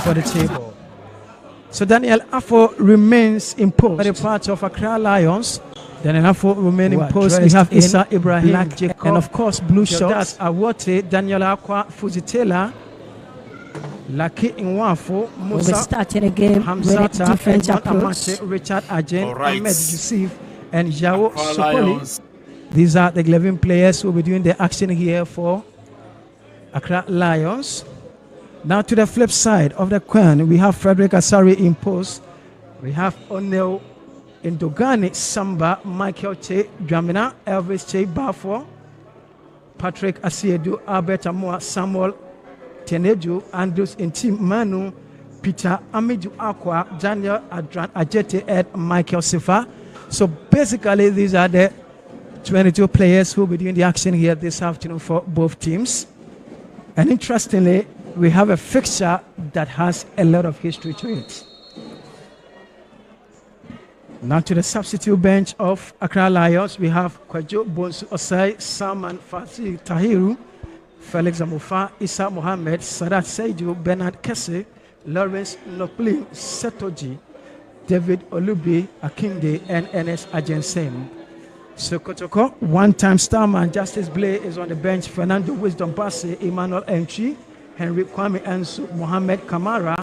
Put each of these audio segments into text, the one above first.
For the table. So Daniel Afo remains in post. The part of Accra Lions. Daniel Afo remains in post. We have Issa Ibrahim, Black Jacob, and of course blue shorts. Awote, Daniel Akwa, Fuzitela, Laki Nwafo, Musa, we're starting a game Hamzata, different Amate, Richard Ajen, Ahmed Yusuf, and Jao Sokoli. These are the 11 players who will be doing the action here for Accra Lions. Now to the flip side of the coin, we have Frederick Asari in post. We have Onel Indogani, Samba, Michael Che, Dramina, Elvis Che, Bafo, Patrick Asiedu, Albert Amoa, Samuel Teneju, Andrews Intim Manu, Peter Amidu Aqua, Daniel Adran Ajete, and Michael Sifa. So basically, these are the 22 players who will be doing the action here this afternoon for both teams. And interestingly, we have a fixture that has a lot of history to it. Now to the substitute bench of Accra Lions, we have Kwajo Bonsu Osai, Salman Fasi Tahiru, Felix Amufa, Issa Mohammed, Sadat Seidu, Bernard Kesse, Lawrence Nopli, Setoji, David Olubi, Akinde, and Ernest Ajensem. So Kotoko, one-time starman Justice Blay is on the bench. Fernando Wisdom Basse, Emmanuel Entry, Henry Kwame Ansu, Mohamed Kamara,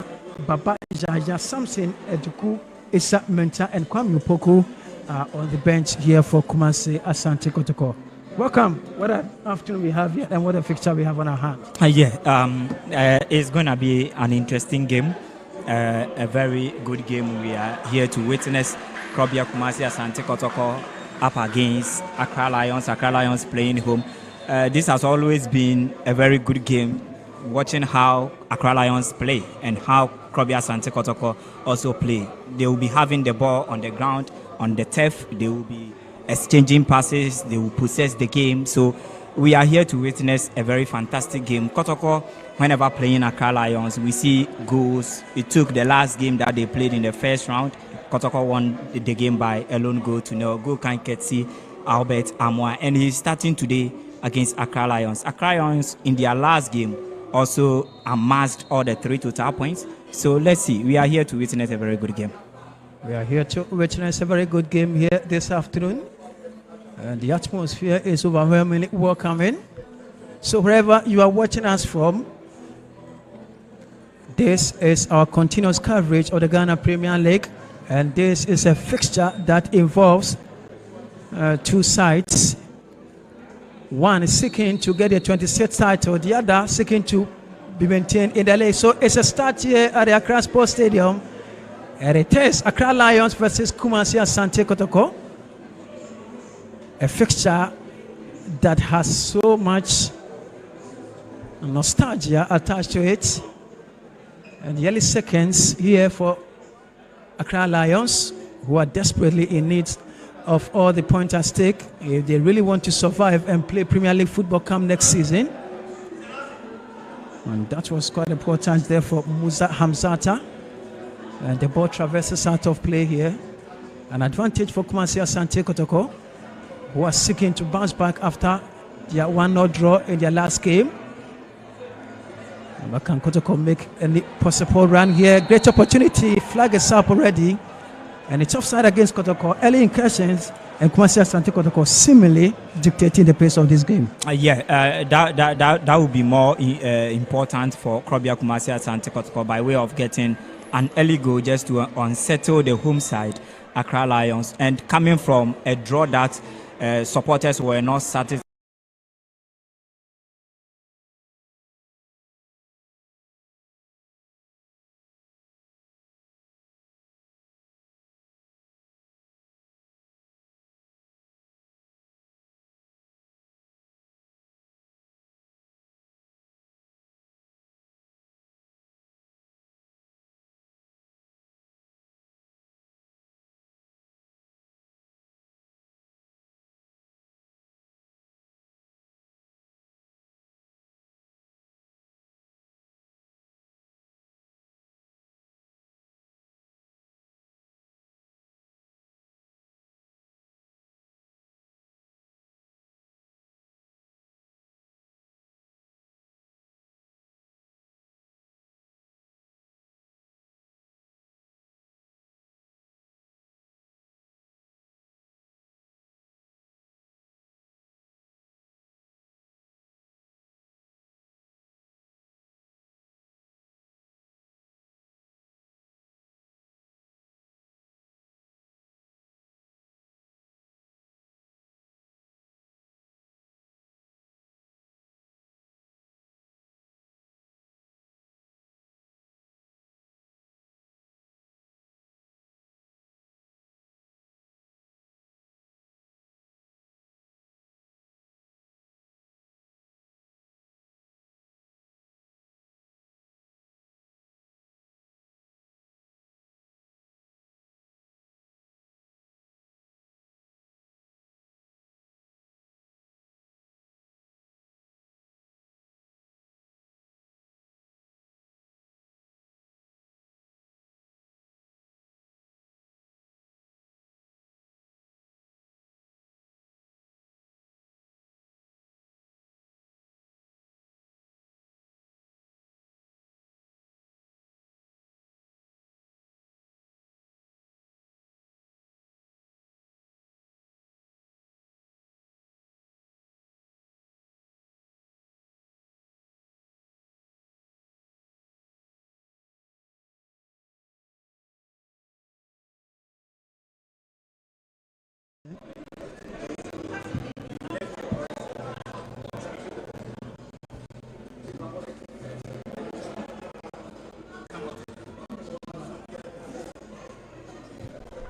Baba Jaja Samson, Eduku, Issa Menta, and Kwame Upoko are on the bench here for Kumasi Asante Kotoko. Welcome. What an afternoon we have here and what a fixture we have on our hands. It's going to be an interesting game, a very good game. We are here to witness Krobia Kumasi Asante Kotoko up against Accra Lions playing home. This has always been a very good game, watching how Accra Lions play and how Krobia Asante Kotoko also play. They will be having the ball on the ground, on the turf. They will be exchanging passes. They will possess the game. So we are here to witness a very fantastic game. Kotoko, whenever playing Accra Lions, we see goals. It took the last game that they played in the first round. Kotoko won the game by a lone goal to nil. Go Kanketsi, Albert Amoa, and he's starting today against Accra Lions. Accra Lions in their last game also amassed all the 3 total points. So let's see. We are here to witness a very good game. We are here to witness a very good game here this afternoon. And the atmosphere is overwhelmingly welcoming. So wherever you are watching us from, this is our continuous coverage of the Ghana Premier League. And this is a fixture that involves two sides. One is seeking to get a 26th title, the other seeking to be maintained in the league. So it's a start here at the Accra Sports Stadium. And it is Accra Lions versus Kumasi Asante Kotoko. A fixture that has so much nostalgia attached to it. And the early seconds here for Accra Lions, who are desperately in need of all the points at stake if they really want to survive and play Premier League football come next season. And that was quite important there for Musa Hamzata. And the ball traverses out of play here. An advantage for Kumasi Asante Kotoko, who are seeking to bounce back after their 1-0 draw in their last game. But can Kotoko make any possible run here? Great opportunity. Flag is up already. And it's offside against Kotoko. Early incursions, and Kumasi Asante Kotoko seemingly dictating the pace of this game. That would be more important for Krobia Kumasi Asante Kotoko by way of getting an early goal just to unsettle the home side, Accra Lions, and coming from a draw that supporters were not satisfied.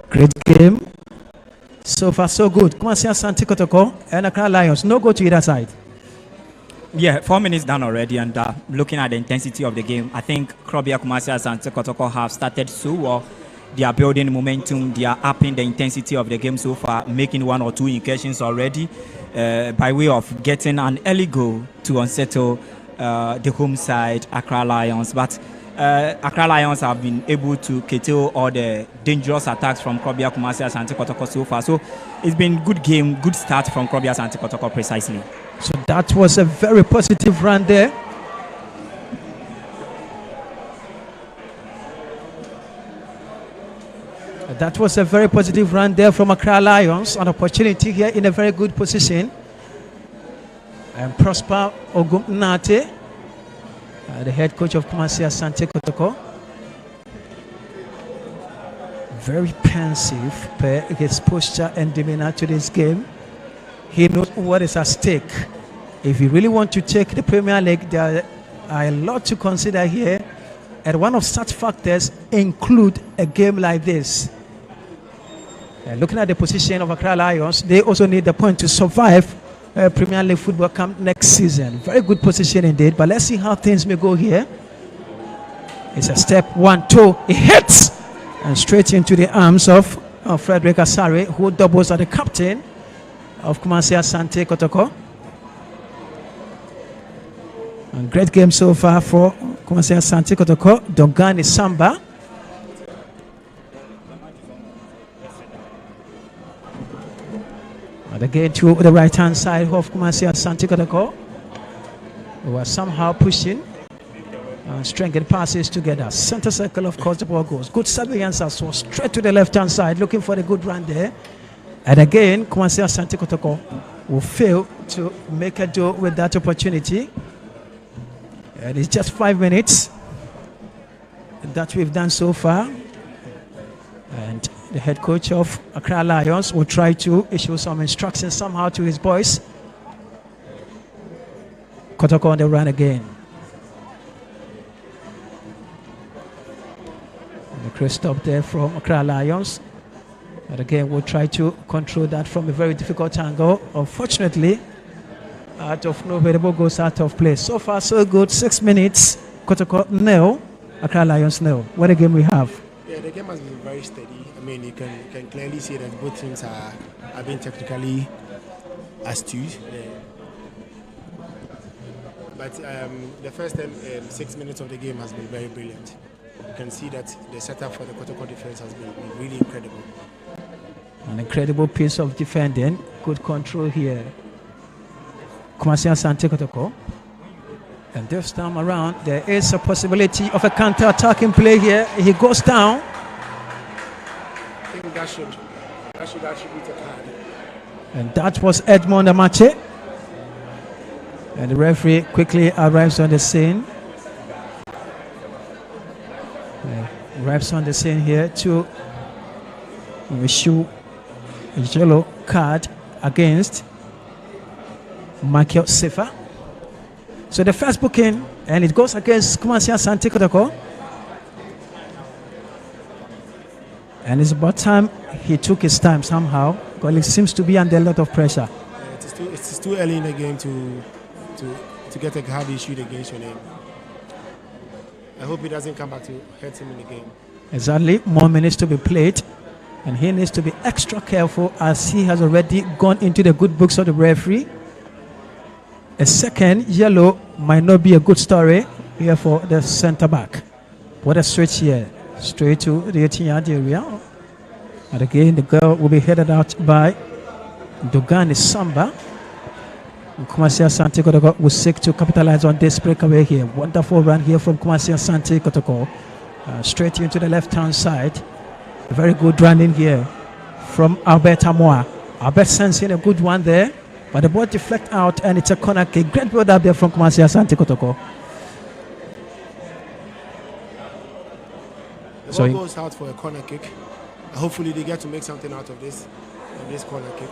Great game. So far, so good. Kumasi Asante Kotoko and Accra Lions. No go to either side. Yeah, 4 minutes done already, and looking at the intensity of the game, I think Krobia Kumasi Asante Kotoko have started so well. They are building momentum. They are upping the intensity of the game so far, making 1 or 2 incursions already by way of getting an early goal to unsettle the home side, Accra Lions. But Accra Lions have been able to curtail all the dangerous attacks from Krobia Kumasi Asante Kotoko so far. So it's been good game, good start from Krobia Asante Kotoko precisely. So that was a very positive run there. That was a very positive run there from Accra Lions. An opportunity here in a very good position. And Prosper Ogumnate, the head coach of Kumasi Asante Kotoko. Very pensive per his posture and demeanor to this game. He knows what is at stake. If you really want to take the Premier League, there are a lot to consider here. And one of such factors include a game like this. Looking at the position of Accra Lions, they also need the point to survive Premier League football camp next season. Very good position indeed, but let's see how things may go here. It's a step 1, 2, it hits! And straight into the arms of Frederick Asare, who doubles as the captain of Kumasi Asante Kotoko. And great game so far for Kumasi Asante Kotoko. Dongani Samba. And again to the right hand side of Kumasi Asante Kotoko. We were somehow pushing and strengthening passes together. Center circle, of course, the ball goes. Good surveillance as well, straight to the left hand side, looking for the good run there. And again, Kumasi Asante Kotoko will fail to make a do with that opportunity. And it's just 5 minutes that we've done so far. And the head coach of Accra Lions will try to issue some instructions somehow to his boys. Kotoko on the run again. And the crease stop there from Accra Lions. And again, we'll try to control that from a very difficult angle. Unfortunately, out of nowhere, the ball goes out of place. So far, so good. 6 minutes. Kotoko nil. Accra Lions nil. What a game we have. Yeah, the game has been very steady. I mean, you can clearly see that both teams are being technically astute. But the first 6 minutes of the game has been very brilliant. You can see that the setup for the Kotoko defense has been really incredible. An incredible piece of defending. Good control here. Kumasi Asante Kotoko. And this time around, there is a possibility of a counter-attacking play here. He goes down. I think that should be a card. And that was Edmond Amache. And the referee quickly arrives on the scene. Arrives on the scene here to issue a yellow card against Michael Sefa. So the first booking, and it goes against Kumasi Asante Kotoko. And it's about time he took his time somehow, because it seems to be under a lot of pressure. It's too early in the game to get a hard issue against your name. I hope he doesn't come back to hurt him in the game. Exactly, more minutes to be played, and he needs to be extra careful as he has already gone into the good books of the referee. A second yellow might not be a good story here for the center back. What a switch here, straight to the 18-yard area. And again, the girl will be headed out by Dongani Samba. Kumasi Asante Kotoko will seek to capitalize on this breakaway here. Wonderful run here from Kumasi Asante Kotoko. Straight into the left-hand side. A very good run in here from Albert Amoa. Albert sensing a good one there, but the ball deflect out and it's a corner kick. Great build up there from Kumasi Asante Kotoko. The ball goes out for a corner kick. Hopefully they get to make something out of this corner kick.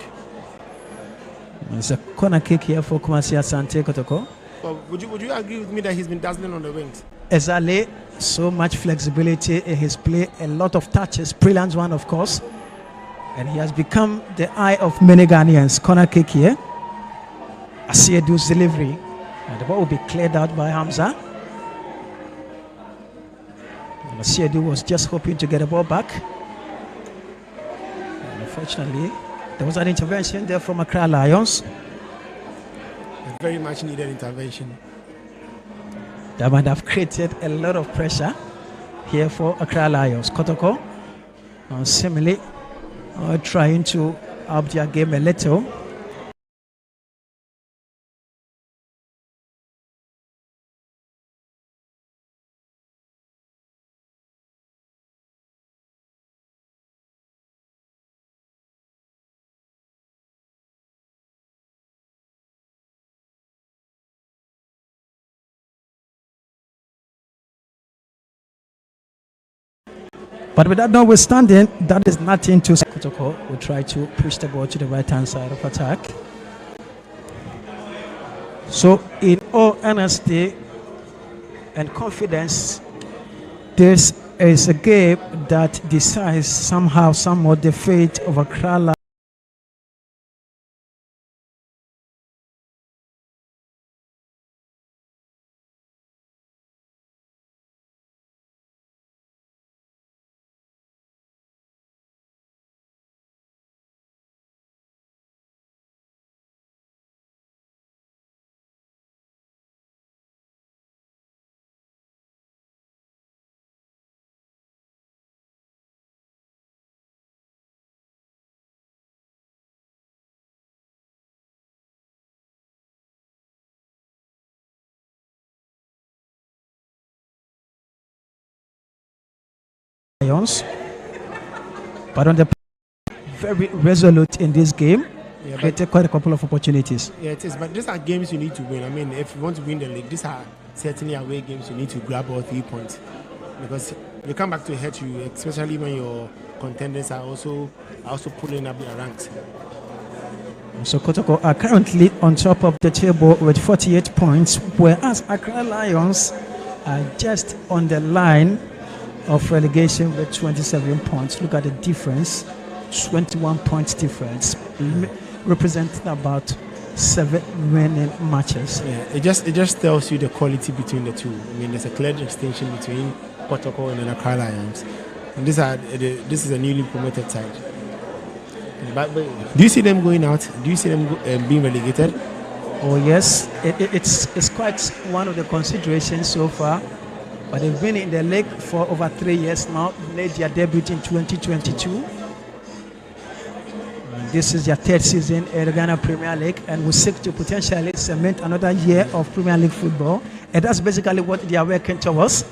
It's a corner kick here for Kumasi Asante Kotoko. But would you agree with me that he's been dazzling on the wings? Exactly. So much flexibility in his play, a lot of touches, brilliant one of course. And he has become the eye of many Ghanaians. Corner kick here. Asiedu's delivery. And the ball will be cleared out by Hamza. And Asiedu was just hoping to get the ball back. And unfortunately, there was an intervention there from Accra Lions. A very much needed intervention. That might have created a lot of pressure here for Accra Lions. Kotoko, similarly, trying to up their game a little. But with that notwithstanding, that is nothing to Kotoko will try to push the ball to the right-hand side of attack. So in all honesty and confidence, this is a game that decides somehow, somewhat the fate of Accra. Lions. But on the very resolute in this game, created quite a couple of opportunities. Yeah, it is. But these are games you need to win. I mean, if you want to win the league, these are certainly away games you need to grab all 3 points. Because you come back to hurt you, especially when your contenders are also pulling up their ranks. So Kotoko are currently on top of the table with 48 points, whereas Accra Lions are just on the line of relegation with 27 points. Look at the difference, 21 points difference, representing about 7 winning matches. Yeah, it just tells you the quality between the two. I mean, there's a clear distinction between Kotoko and the Accra Lions. And this is a newly promoted side. But do you see them going out? Do you see them being relegated? Oh yes, it's quite one of the considerations so far. But they've been in the league for over 3 years now. Made their debut in 2022. This is their 3rd season in the Ghana Premier League, and will seek to potentially cement another year of Premier League football. And that's basically what they are working towards.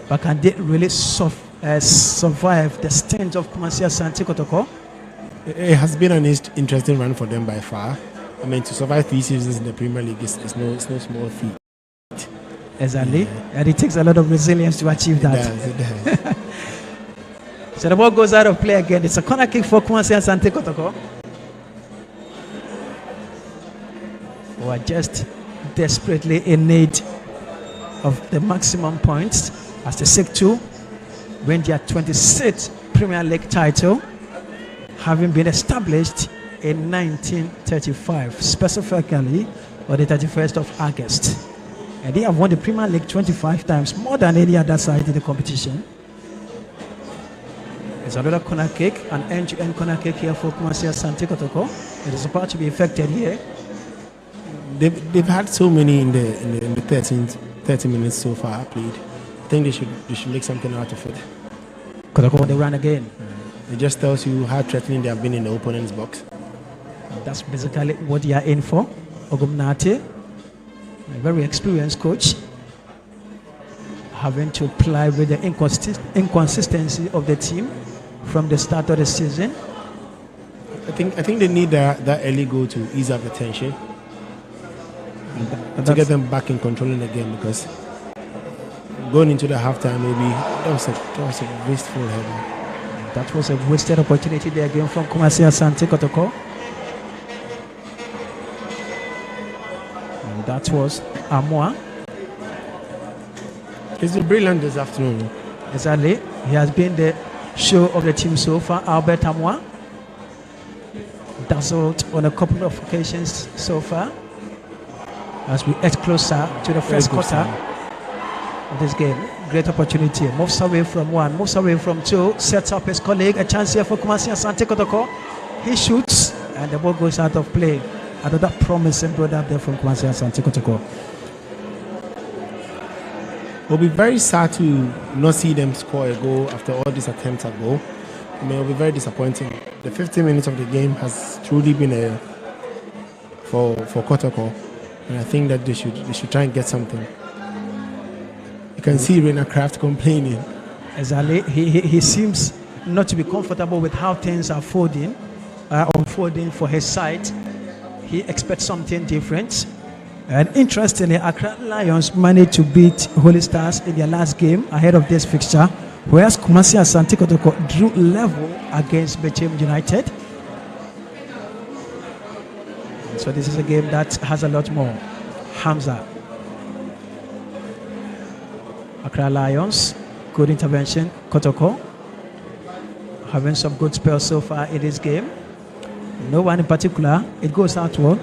But can they really survive the stench of ASANTE KOTOKO? It has been an interesting run for them by far. I mean, to survive 3 seasons in the Premier League is no small feat. Exactly, and it takes a lot of resilience to achieve that. It does. So the ball goes out of play again. It's a corner kick for ASANTE KOTOKO, who are just desperately in need of the maximum points as they seek to win their 26th Premier League title, having been established in 1935, specifically on the 31st of August. And they have won the Premier League 25 times, more than any other side in the competition. There's another corner kick, an end-to-end corner kick here for ASANTE KOTOKO. It is about to be effected here. They've had so many in the 30 minutes so far played. I think they should make something out of it. KOTOKO on the run again. It just tells you how threatening they have been in the opponent's box. That's basically what they are in for. Ogumnate, a very experienced coach, having to apply with the inconsistency of the team from the start of the season. I think they need that early goal to ease up the tension, to get them back in controlling the game, because going into the halftime, maybe that was a wasteful header. That was a wasted opportunity there again from ASANTE KOTOKO. And that was Amoa. He's been brilliant this afternoon. Exactly. He has been the show of the team so far. Albert Amoa dazzled on a couple of occasions so far as we edge closer to the first quarter of this game. Great opportunity. Moves away from 1, moves away from 2, sets up his colleague. A chance here for ASANTE KOTOKO. He shoots and the ball goes out of play. Another promising brought up there from ASANTE KOTOKO. It'll be very sad to not see them score a goal after all these attempts at goal. I mean, it'll be very disappointing. The 15 minutes of the game has truly been for Kotoko, and I think that they should try and get something. You can see Reina Kraft complaining. Exactly. He seems not to be comfortable with how things are unfolding for his side. He expects something different. And interestingly, Accra Lions managed to beat Holy Stars in their last game ahead of this fixture, whereas ASANTE KOTOKO drew level against Bechem United. So this is a game that has a lot more. Hamza. Accra Lions, good intervention. Kotoko having some good spells so far in this game. No one in particular. It goes outward.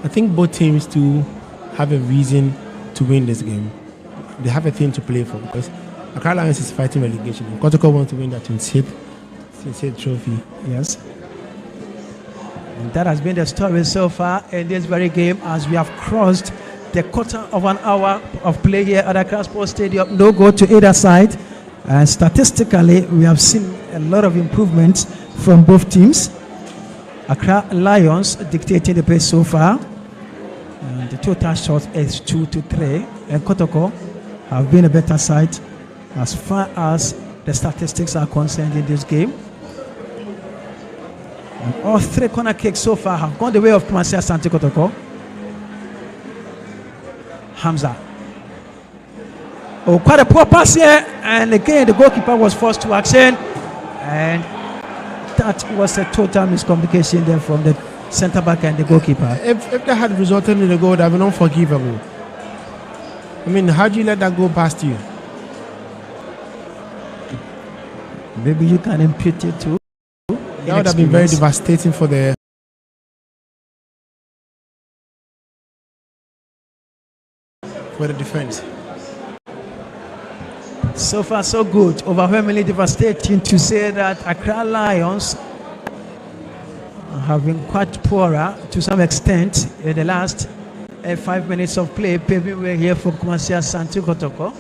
I think both teams too have a reason to win this game. They have a thing to play for, because Accra Lions is fighting relegation. And Kotoko wants to win that 28th trophy. Yes. And that has been the story so far in this very game, as we have crossed the quarter of an hour of play here at Accra Sports Stadium. No goal to either side. And statistically, we have seen a lot of improvements from both teams. Accra Lions dictating the pace so far. And the total shot is 2-3. And Kotoko have been a better side as far as the statistics are concerned in this game. And all 3 corner kicks so far have gone the way of Kumasi Asante Kotoko. Hamza. Oh, quite a poor pass here, and again the goalkeeper was forced to action, and that was a total miscommunication there from the centre back and the goalkeeper. If that had resulted in a goal, that would be unforgivable. I mean, how do you let that go past you? Maybe you can impute it to that would have been very devastating for the defense. So far, so good. Overwhelmingly devastating to say that Accra Lions have been quite poorer to some extent in the last 5 minutes of play, paving way here for Kumasi Asante Kotoko.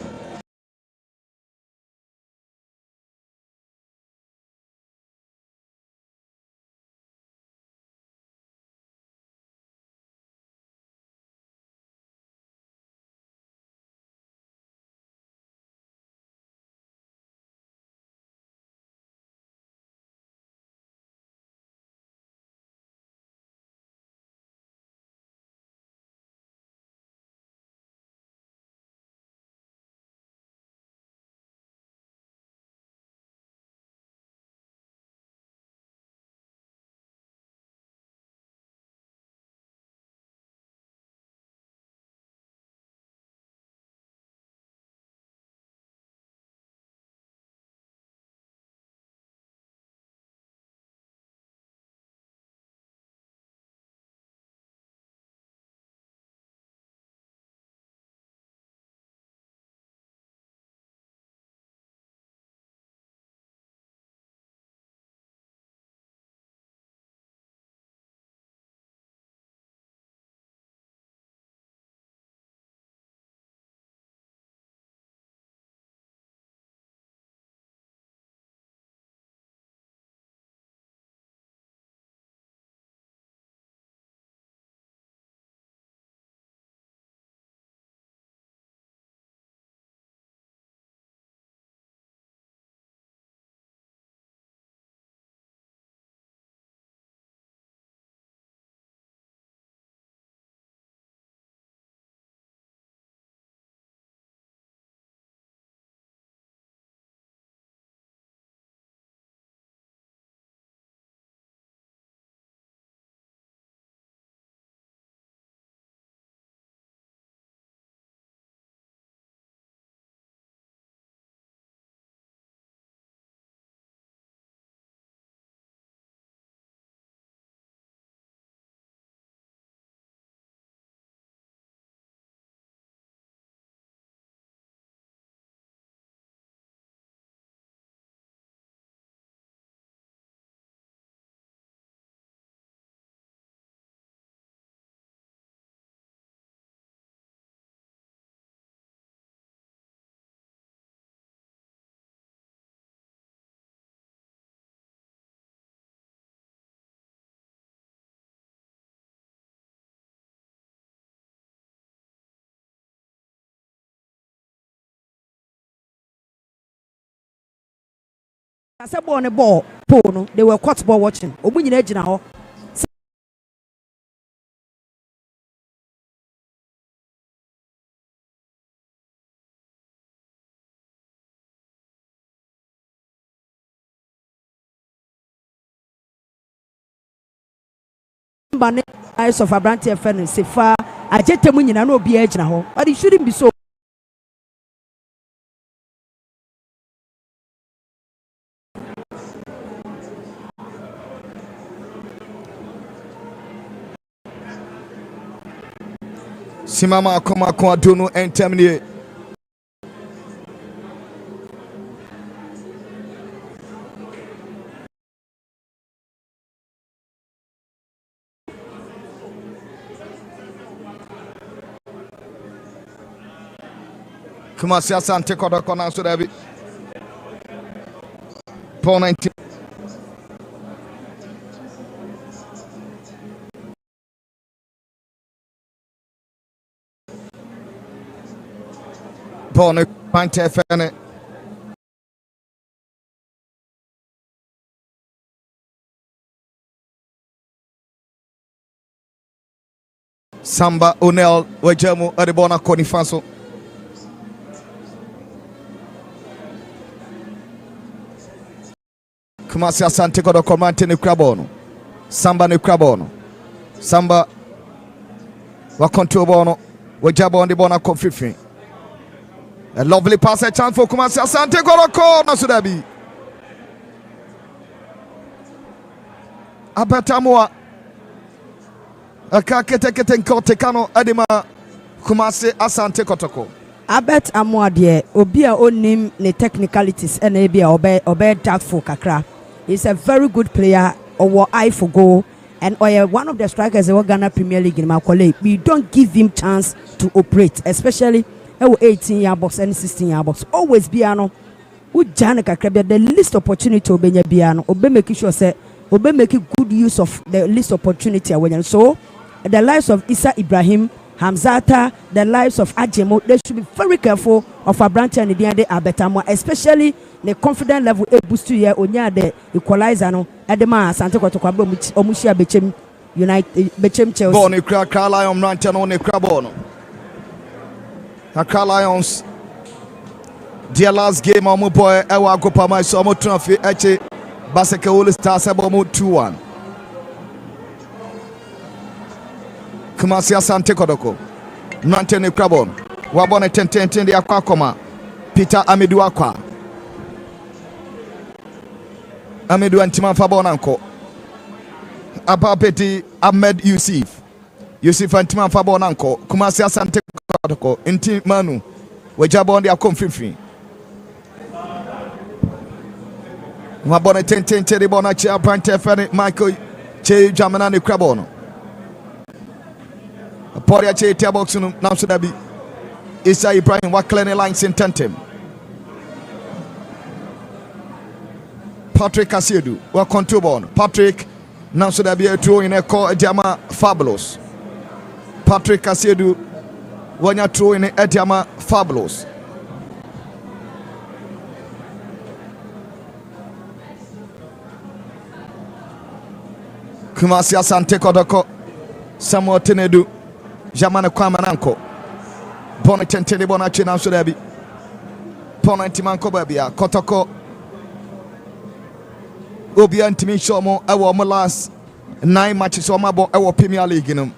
I said, "Born a ball, pono." They were court ball watching. Obunyine ejina ho. Bane eyes of Abrante FN se fa ajetemu nyina na obi ejina ho. But it shouldn't be so. Simama koma kwa dunu entemnie. Kumasi Asante Kotoko na Sudabi. Paul 19. Paul 19 FN. Samba Onel Wajamo Adebona Konifaso. Kumasi Asante Kotoko Mante ne Krabono. Samba ne Krabono. Samba wa control bono. Wajabo on the bona Kofifi. A lovely pass, a chance for Kumasi Asante Kotoko Nasudabi. Abetamoa. Akaketeketen Tekano Adema Kumasi Asante Kotoko. Abet Amoa Obia onim ne technicalities and Abia obe doubtful kakra. He's a very good player or eye for goal and one of the strikers in Ghana Premier League in Makole. We don't give him chance to operate, especially 18-year box and 16-year box. Always Biano. Ujana kakra the least opportunity obenya Biano. Obe making sure say Obe making good use of the least opportunity when so the lives of Issa Ibrahim, Hamzata, the lives of Ajemo, they should be very careful of a branch and the Abetamo, especially the confident level a boost to year onya the equalizer no Adema Asante Kotoko Omushia Bechem United Bechem Chelsea. Boni Accra Lions ranting on the Crabono. Accra Lions. Their last game omu boy ewa gopa my so omu trophy eche Baseke All Stars omu 2-1. Kumasi Asante Kotoko Nante ne Krabon Wabone tenten de akwa koma Peter Amidu akwa Amidu antima fabona nko Abapeti Ahmed Yusuf antima fabona nko Kumasi Asante Kotoko inti manu Wejabon de akomfifi Wabone tenten de bona chia brante fene Michael Che Jamana ne Krabono Poria Che box no now so that be Issa Ibrahim wa clear lines in tentem. Patrick Asiedu wa control ball. Patrick now so that be a throw in a call Ediama Fabulous. Patrick Asiedu when you throw in a Ediama Fabulous. Kumasi Asante Kotoko Samuel Tenedu Jamana Kwamananko Bona Tentele Bona China Sudabi Bona Timanko Babia Kotoko Obian Timi Shomo our last 9 matches on my bo our Premier League in them.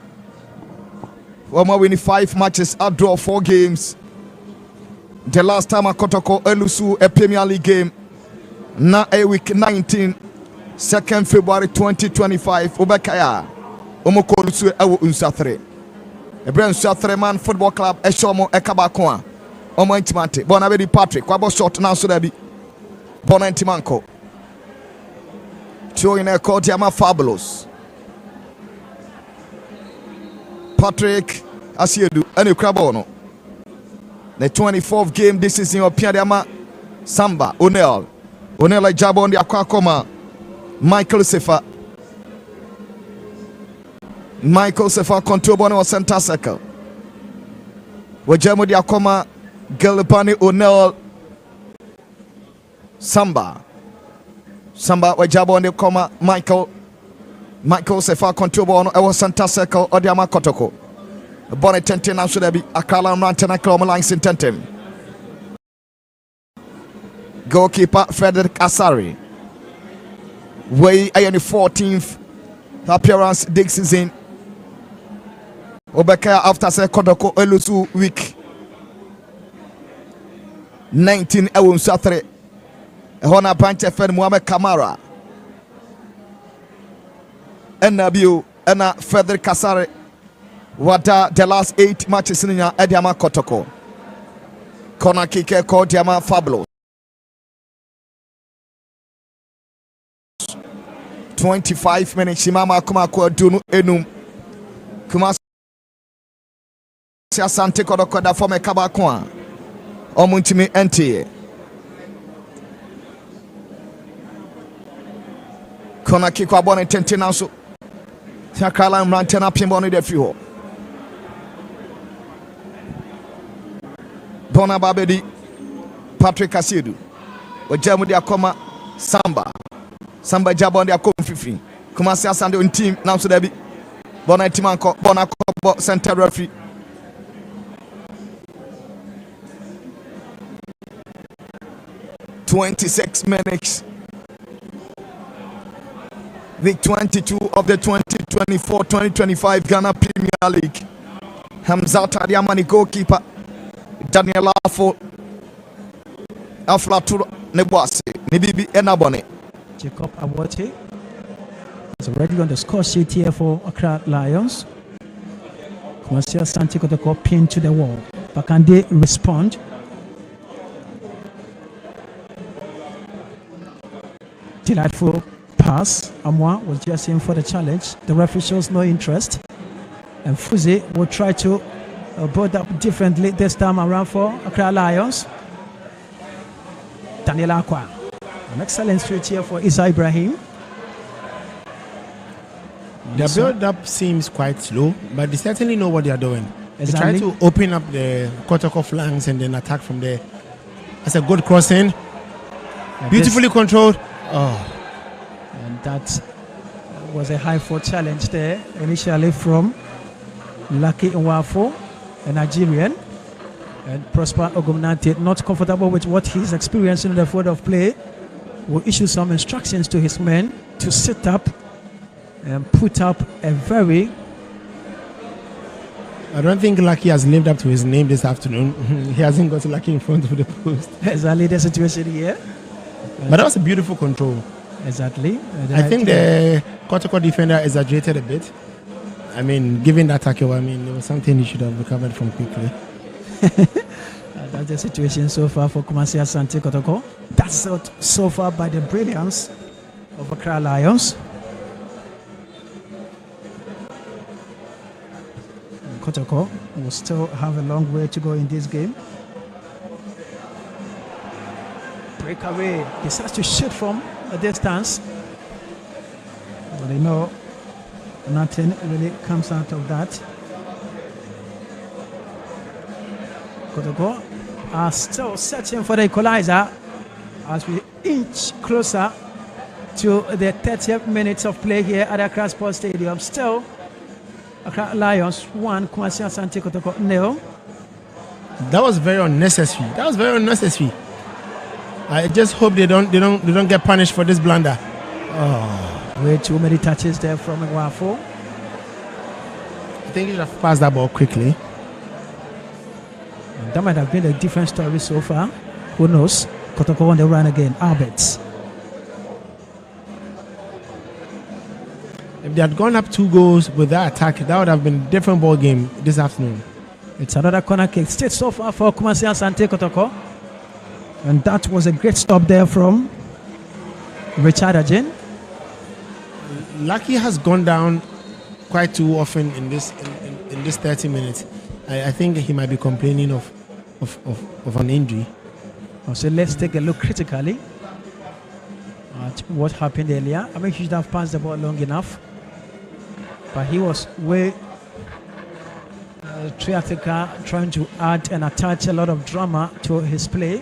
Wama winning 5 matches, I draw 4 games. The last time I Kotoko Elusu a Premier League game na a week 19 2nd February 2025 Obakaya Omokolusu Ewo Unsathre Ebren Southreman Football Club Eshomo Ekabakwa Omo Intimante Bonabedi Patrick Kwabo shot now so debi Bona Intimanko showing a call Diama Fabulous Patrick Asiedu Enu Krabono the 24th game this season of Piadiama Samba Onel Jabon the Akwakoma Michael Sefa control ball was center circle. Wajamo Diakoma Gelpani Onel Samba Wajabo on the comma Michael Sefa control ball was center circle Odiama Kotoko. Bonnet Tenten now should be a column Rantana Chroma lines in Tentem. Goalkeeper Frederick Asari. Way on the 14th appearance this season. Obekaya after say Kotoko Elusu week 19 Ewun Satre Hona Branche Fed Muhammad Kamara Nabiu Ena Frederick Kasare Wada the last 8 matches in Ediama Kotoko Kona Kike called Diama Fabulous 25 minutes Shimama Kumako Dunu Enum Kumasi Asante Kotoko da forme Kabakwa Omuntimi NTA Kona Kiko Abone Tentinanso Takala Rantana Pimboni de Fuho Bona Babedi Patrick Asiedu Ojamu Diakoma Samba Jabon Diakom Fifi Kumasi Asante on team now so debi Bonatimanko, Bonako, center referee. "26 minutes. Week 22 of the 2024-2025 Ghana Premier League. Hamzat Adiamani goalkeeper. Daniel Afo. Aflatur Nebwase. Nibibi Enabone. Jacob Abote is already on the score sheet here for Accra Lions. Kumasi Asante Kotoko pinned to the wall. But can they respond? Delightful pass. Amwa was just in for the challenge. The referee shows no interest. And Fuzi will try to board up differently this time around for Accra Lions. Daniel Akwa. An excellent switch here for Isa Ibrahim. The build-up seems quite slow, but they certainly know what they are doing. Exactly. They try to open up the Kotoko flanks and then attack from there. That's a good crossing. Beautifully controlled. Oh. And that was a high-fought challenge there, initially from Lucky Nwafo, a Nigerian. And Prosper Ogumnante, not comfortable with what he's experiencing in the field of play, will issue some instructions to his men to sit up and put up a very... I don't think Lucky has lived up to his name this afternoon. He hasn't got Lucky in front of the post. Exactly the situation here. But that was a beautiful control. Exactly. I think the Kotoko defender exaggerated a bit. I mean, given that tackle, I mean, it was something he should have recovered from quickly. That's the situation so far for Kumasi Asante Kotoko. That's out so far by the brilliance of Accra Lions. And Kotoko will still have a long way to go in this game. Breakaway. He starts to shoot from a distance. But they know nothing really comes out of that. Kotoko are still searching for the equalizer as we inch closer to the 30th minutes of play here at Accra Sports Stadium. Still, Accra Lions 1, Kumasi Asante Kotoko 0. That was very unnecessary. That was very unnecessary. I just hope they don't get punished for this blunder. Oh, way too many touches there from Nwafo. I think he should have passed that ball quickly. That might have been a different story so far. Who knows? Kotoko on the run again. Alberts. If they had gone up 2 goals with that attack, that would have been a different ball game this afternoon. It's another corner kick. Stayed so far for Kumasi Asante Kotoko. And that was a great stop there from Richard Ajin. Lucky has gone down quite too often in this 30 minutes. I think he might be complaining of an injury. So let's take a look critically at what happened earlier. I mean, he should have passed the ball long enough, but he was way theatrical, trying to add and attach a lot of drama to his play,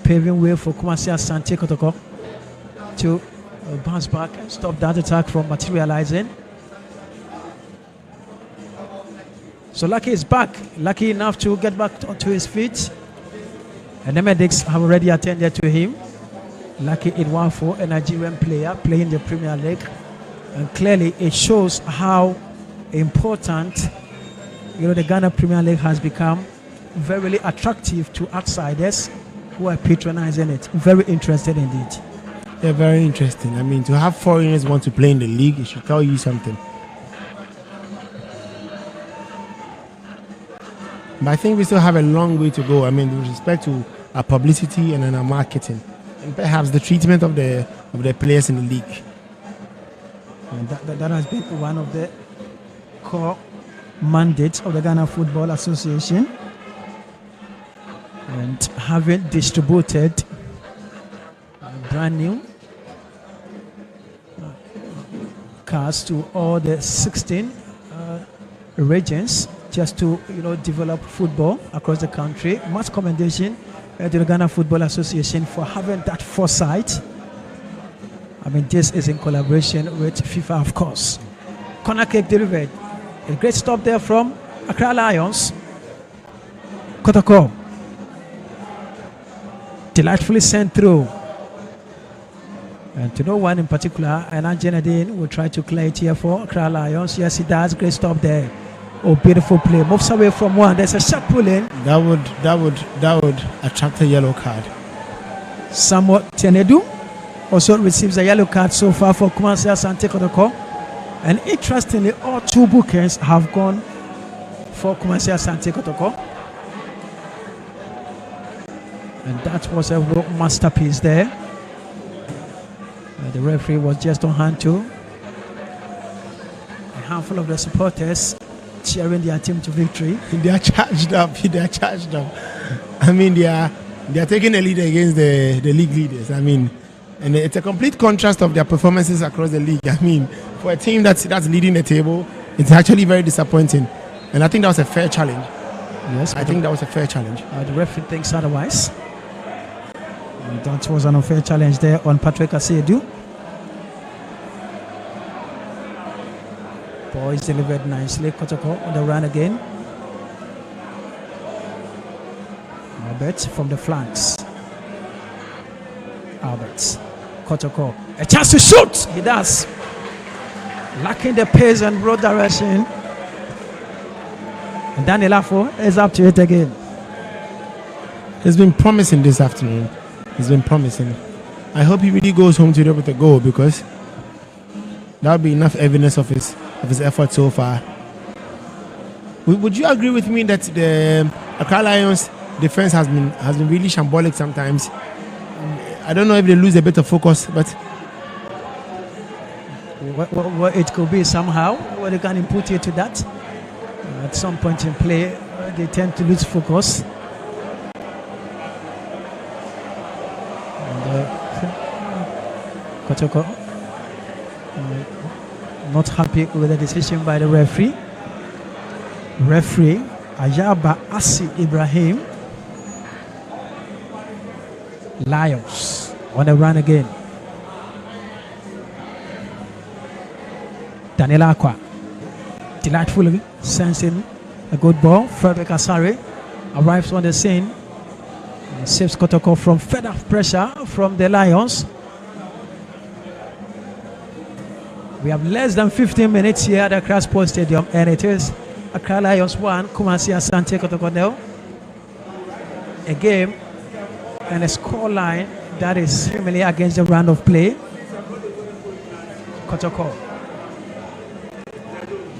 paving way for Kumasi Asante Kotoko to bounce back and stop that attack from materializing. So Lucky is back, lucky enough to get back to his feet. And the medics have already attended to him. Lucky Nwafo, a Nigerian player playing the Premier League. And clearly it shows how important the Ghana Premier League has become, very attractive to outsiders who are patronizing it. Very interested indeed. Yeah, very interesting. I mean, to have foreigners want to play in the league, it should tell you something. But I think we still have a long way to go. I mean, with respect to our publicity and then our marketing, and perhaps the treatment of the players in the league. And that has been one of the core mandates of the Ghana Football Association. And having distributed brand new cars to all the 16 regions, just to develop football across the country. Much commendation to the Ghana Football Association for having that foresight. I mean, this is in collaboration with FIFA, of course. Corner kick delivered. A great stop there from Accra Lions. Kotoko. Delightfully sent through. And to no one in particular, and Janadine will try to clear it here for Accra Lions. Yes, he does. Great stop there. Oh, beautiful play. Moves away from one. There's a shot pulling. That would attract a yellow card. Samuel Tenedu also receives a yellow card so far for Kumasi Asante Kotoko. And interestingly, all two bookings have gone for Kumasi Asante Kotoko. And that was a masterpiece there. The referee was just on hand too. A handful of the supporters cheering their team to victory. They are charged up. They are charged up. I mean, they are taking a lead against the league leaders. I mean, and it's a complete contrast of their performances across the league. I mean, for a team that's leading the table, it's actually very disappointing. And I think that was a fair challenge. Yes, I think that was a fair challenge. The referee thinks otherwise. And that was an unfair challenge there on Patrick Asiedu. Boys delivered nicely. Kotoko on the run again. Albert from the flanks. Albert. Kotoko. A chance to shoot! He does. Lacking the pace and road direction. And Daniel Afo is up to it again. It's been promising this afternoon. It's been promising. I hope he really goes home today with a goal, because that would be enough evidence of his effort so far. Would you agree with me that the Accra Lions defense has been really shambolic sometimes? I don't know if they lose a bit of focus, but what it could be somehow. What they can input here to that. At some point in play, they tend to lose focus. Kotoko not happy with the decision by the referee. Referee Ayaba Asi Ibrahim. Lions on the run again. Daniel Aqua delightfully sensing a good ball. Frederick Asare arrives on the scene and saves Kotoko from further pressure from the Lions. We have less than 15 minutes here at Accra Sports Stadium, and it is Accra Lions 1, Kumasi Asante Kotoko 0. A game and a score line that is similar against the round of play. Kotoko.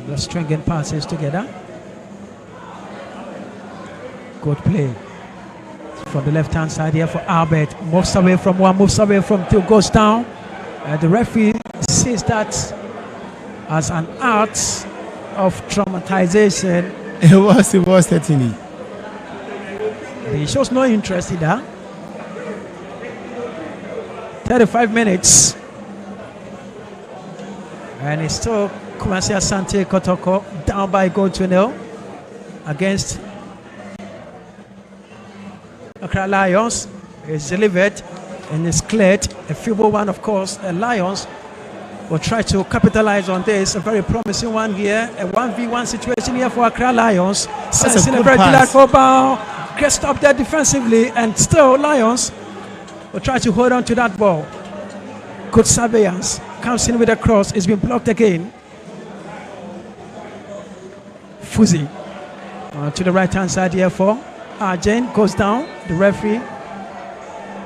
The stringing passes together. Good play from the left-hand side here for Albert. Moves away from one, moves away from two, goes down. The referee sees that as an act of traumatization. It was certainly. He shows no interest in that. 35 minutes. And it's still Kumasi Asante Kotoko down by goal to 0 against Accra Lions. It's delivered and it's cleared. A feeble one, of course. The Lions will try to capitalize on this. A very promising one here. A 1v1 situation here for Accra Lions. Sensing a very delightful ball. Gets stopped there defensively, and still Lions will try to hold on to that ball. Good surveillance. Comes in with a cross. It's been blocked again. Fuzi to the right-hand side here for Arjen. Goes down. The referee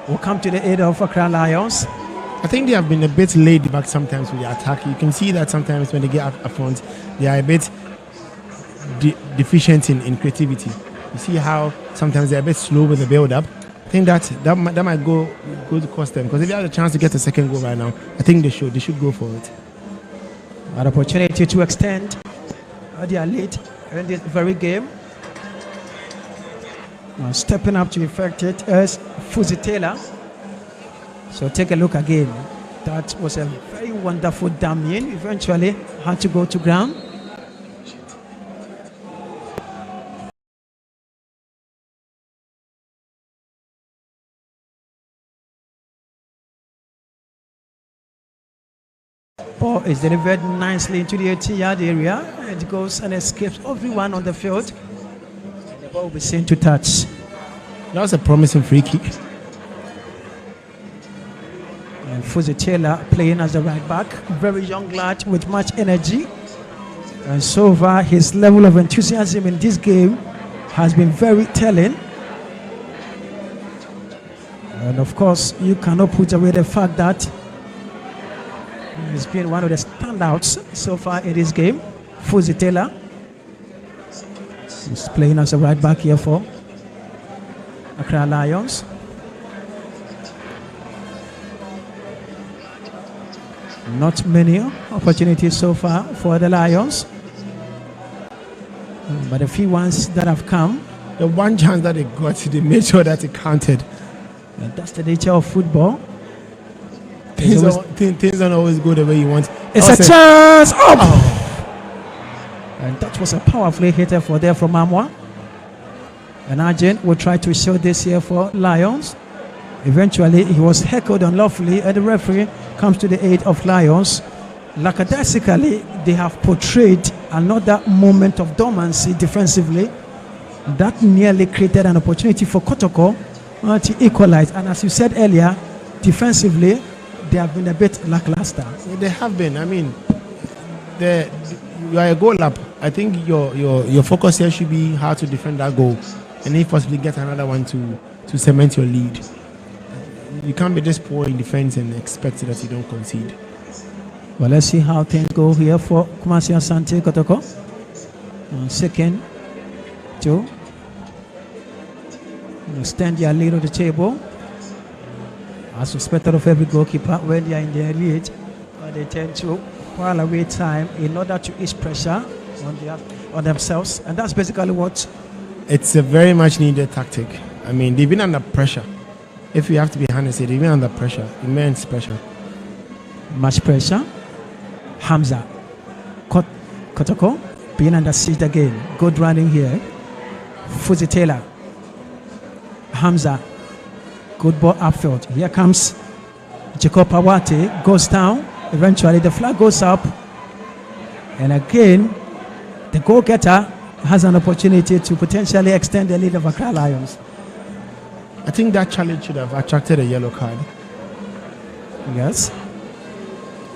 will come to the aid of Accra Lions. I think they have been a bit laid back sometimes with the attack. You can see that sometimes when they get up front, they are a bit deficient in creativity. You see how sometimes they're a bit slow with the build-up. I think that might go to cost them, because if they have a chance to get a second goal right now, I think they should go for it. An opportunity to extend their lead in this very game. Stepping up to effect it is Fuzi Taylor. So take a look again. That was a very wonderful damn in. Eventually had to go to ground. Ball ball is delivered nicely into the 18-yard area. It goes and escapes everyone on the field. And the ball will be seen to touch. That was a promising free kick. And Fuzi Taylor playing as the right back. Very young lad with much energy. And so far, his level of enthusiasm in this game has been very telling. And of course, you cannot put away the fact that he's been one of the standouts so far in this game. Fuzi Taylor is playing as a right back here for Accra Lions. Not many opportunities so far for the Lions, but the few ones that have come, The one chance that they got, they made sure that it counted. and that's the nature of football. Things don't always go the way you want. It's a chance! Up! And that was a powerfully hitter for there from Amwa. And Arjun will try to show this here for Lions. Eventually, he was heckled unlawfully, and the referee comes to the aid of Lions. Lackadaisically, they have portrayed another moment of dormancy defensively. That nearly created an opportunity for Kotoko to equalize. And as you said earlier, defensively, they have been a bit lackluster. They have been. I mean, you are a goal up. I think your focus here should be how to defend that goal, and if possibly get another one to cement your lead. You can't be this poor in defense and expect that you don't concede. Well, let's see how things go here for Kumasi Asante Kotoko. Second, to extend their lead on the table. As expected of every goalkeeper, when they are in their lead, they tend to while away time in order to ease pressure on themselves, and that's basically what. It's a very much needed tactic. I mean, they've been under pressure. If you have to be honest, they've been under pressure, immense pressure. Much pressure. Hamza Kotoko being under siege again. Good running here. Fuzi Taylor. Hamza. Good ball upfield. Here comes Jacob Awate. Goes down. Eventually the flag goes up. And again, the goal-getter has an opportunity to potentially extend the lead of Accra Lions. I think that challenge should have attracted a yellow card. Yes.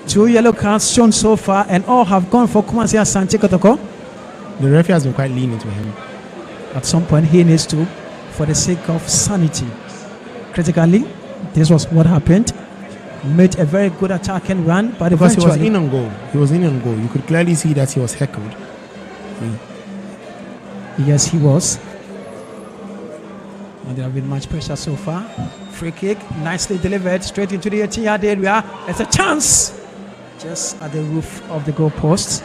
2 yellow cards shown so far, and all have gone for Kumasi Asante Kotoko. The referee has been quite lenient to him. At some point, he needs to, for the sake of sanity. Critically, this was what happened. Made a very good attacking run, but Because he was eventually in on goal. He was in on goal. You could clearly see that he was heckled. Yes, he was. And there have been much pressure so far. Free kick, nicely delivered, straight into the 18-yard area. It's a chance, just at the roof of the goalpost.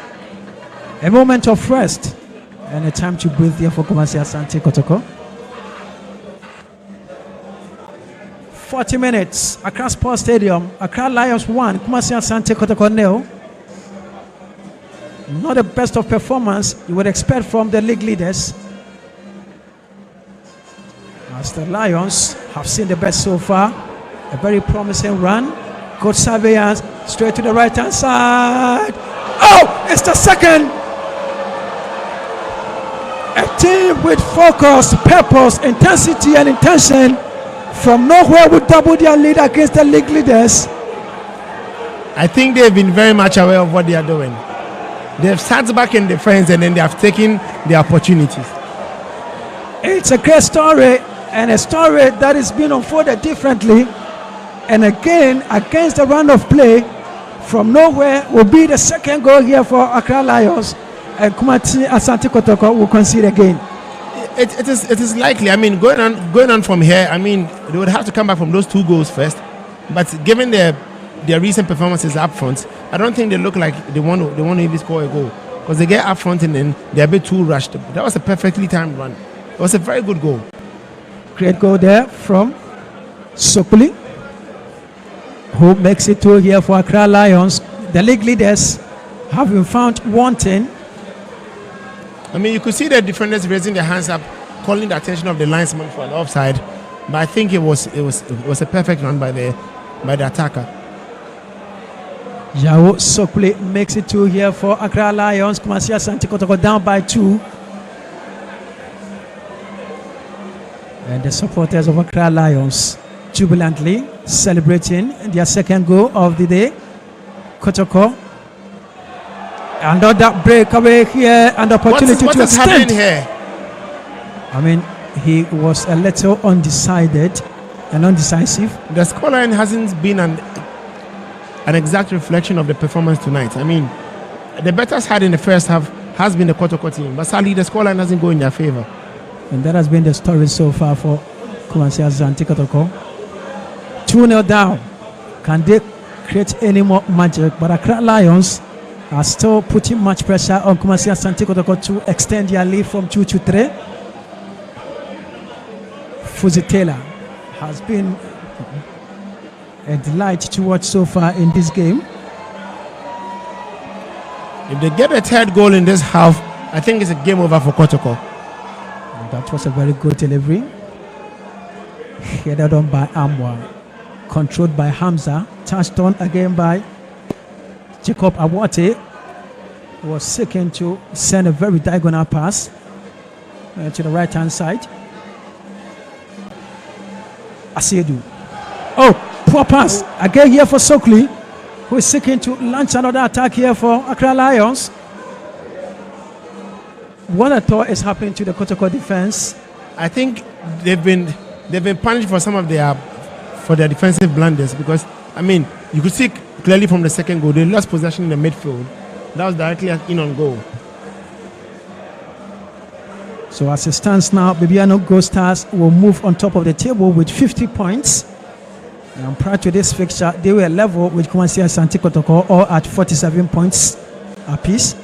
A moment of rest, and a time to breathe there for Kumasi Asante Kotoko. 40 minutes, Accra Sports Stadium. Accra Lions 1, Kumasi Asante Kotoko 0. Not the best of performance you would expect from the league leaders, as the Lions have seen the best so far. A very promising run. Good surveillance, straight to the right-hand side. Oh, it's the second. A team with focus, purpose, intensity, and intention from nowhere will double their lead against the league leaders. I think they've been very much aware of what they are doing. They've sat back in defense and then they have taken the opportunities. It's a great story, and a story that is being unfolded differently. And again, against the run of play, from nowhere will be the second goal here for Accra Lions, and Kumasi Asante Kotoko will concede again. It is likely. I mean, going on from here, I mean, they would have to come back from those 2 goals first. But given their recent performances up front, I don't think they look like they want to even score a goal, because they get up front and then they're a bit too rushed. That was a perfectly timed run. It was a very good goal. Great goal there from Sokuli, who makes it 2 here for Accra Lions. The league leaders have been found wanting. I mean, you could see the defenders raising their hands up, calling the attention of the linesman for an offside. But I think it was a perfect run by the attacker. Yao Sokule makes it 2 here for Accra Lions. Kumasi Asante Kotoko down by 2. And the supporters of Accra Lions jubilantly celebrating their second goal of the day. Kotoko. Another breakaway here and opportunity what to is extend. happening here? I mean, he was a little undecided and undecisive. The scoreline hasn't been an exact reflection of the performance tonight. I mean, the better side in the first half has been the Kotoko team, but sadly the scoreline doesn't go in their favor. And that has been the story so far for Kumasi Asante Kotoko. 2-0 down. Can they create any more magic? But Accra Lions are still putting much pressure on Kumasi Asante Kotoko to extend their lead from 2 to 3. Fuzi Taylor has been a delight to watch so far in this game. If they get a third goal in this half, I think it's a game over for Kotoko. And that was a very good delivery. Headed on by Amwa, controlled by Hamza, touched on again by Jacob Awate. Was seeking to send a very diagonal pass to the right hand side. Asiedu. Oh, poor pass again here for Sokli, who is seeking to launch another attack here for Accra Lions. What I thought is happening to the Kotoko defense. I think they've been punished for some of their defensive blunders, because I mean you could see clearly from the second goal they lost possession in the midfield. That was directly in on goal. So as it stands now, Bibiano Gold Stars will move on top of the table with 50 points. And prior to this fixture, they were level with Kumasi Asante Kotoko, all at 47 points apiece.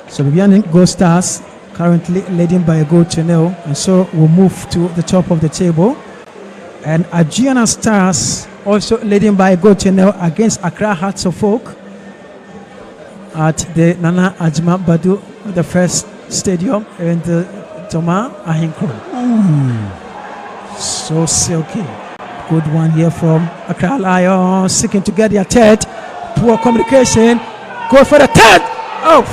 So Bibiano Gold Stars currently leading by a goal to 0, and so will move to the top of the table. And Adriana Stars also leading by a goal to 0 against Accra Hearts of Oak at the Nana Ajima Badu, the first stadium in the Toma Ahinkro. So silky. Good one here from Accra Lions, seeking to get their third. Poor communication. Go for the third. Oh,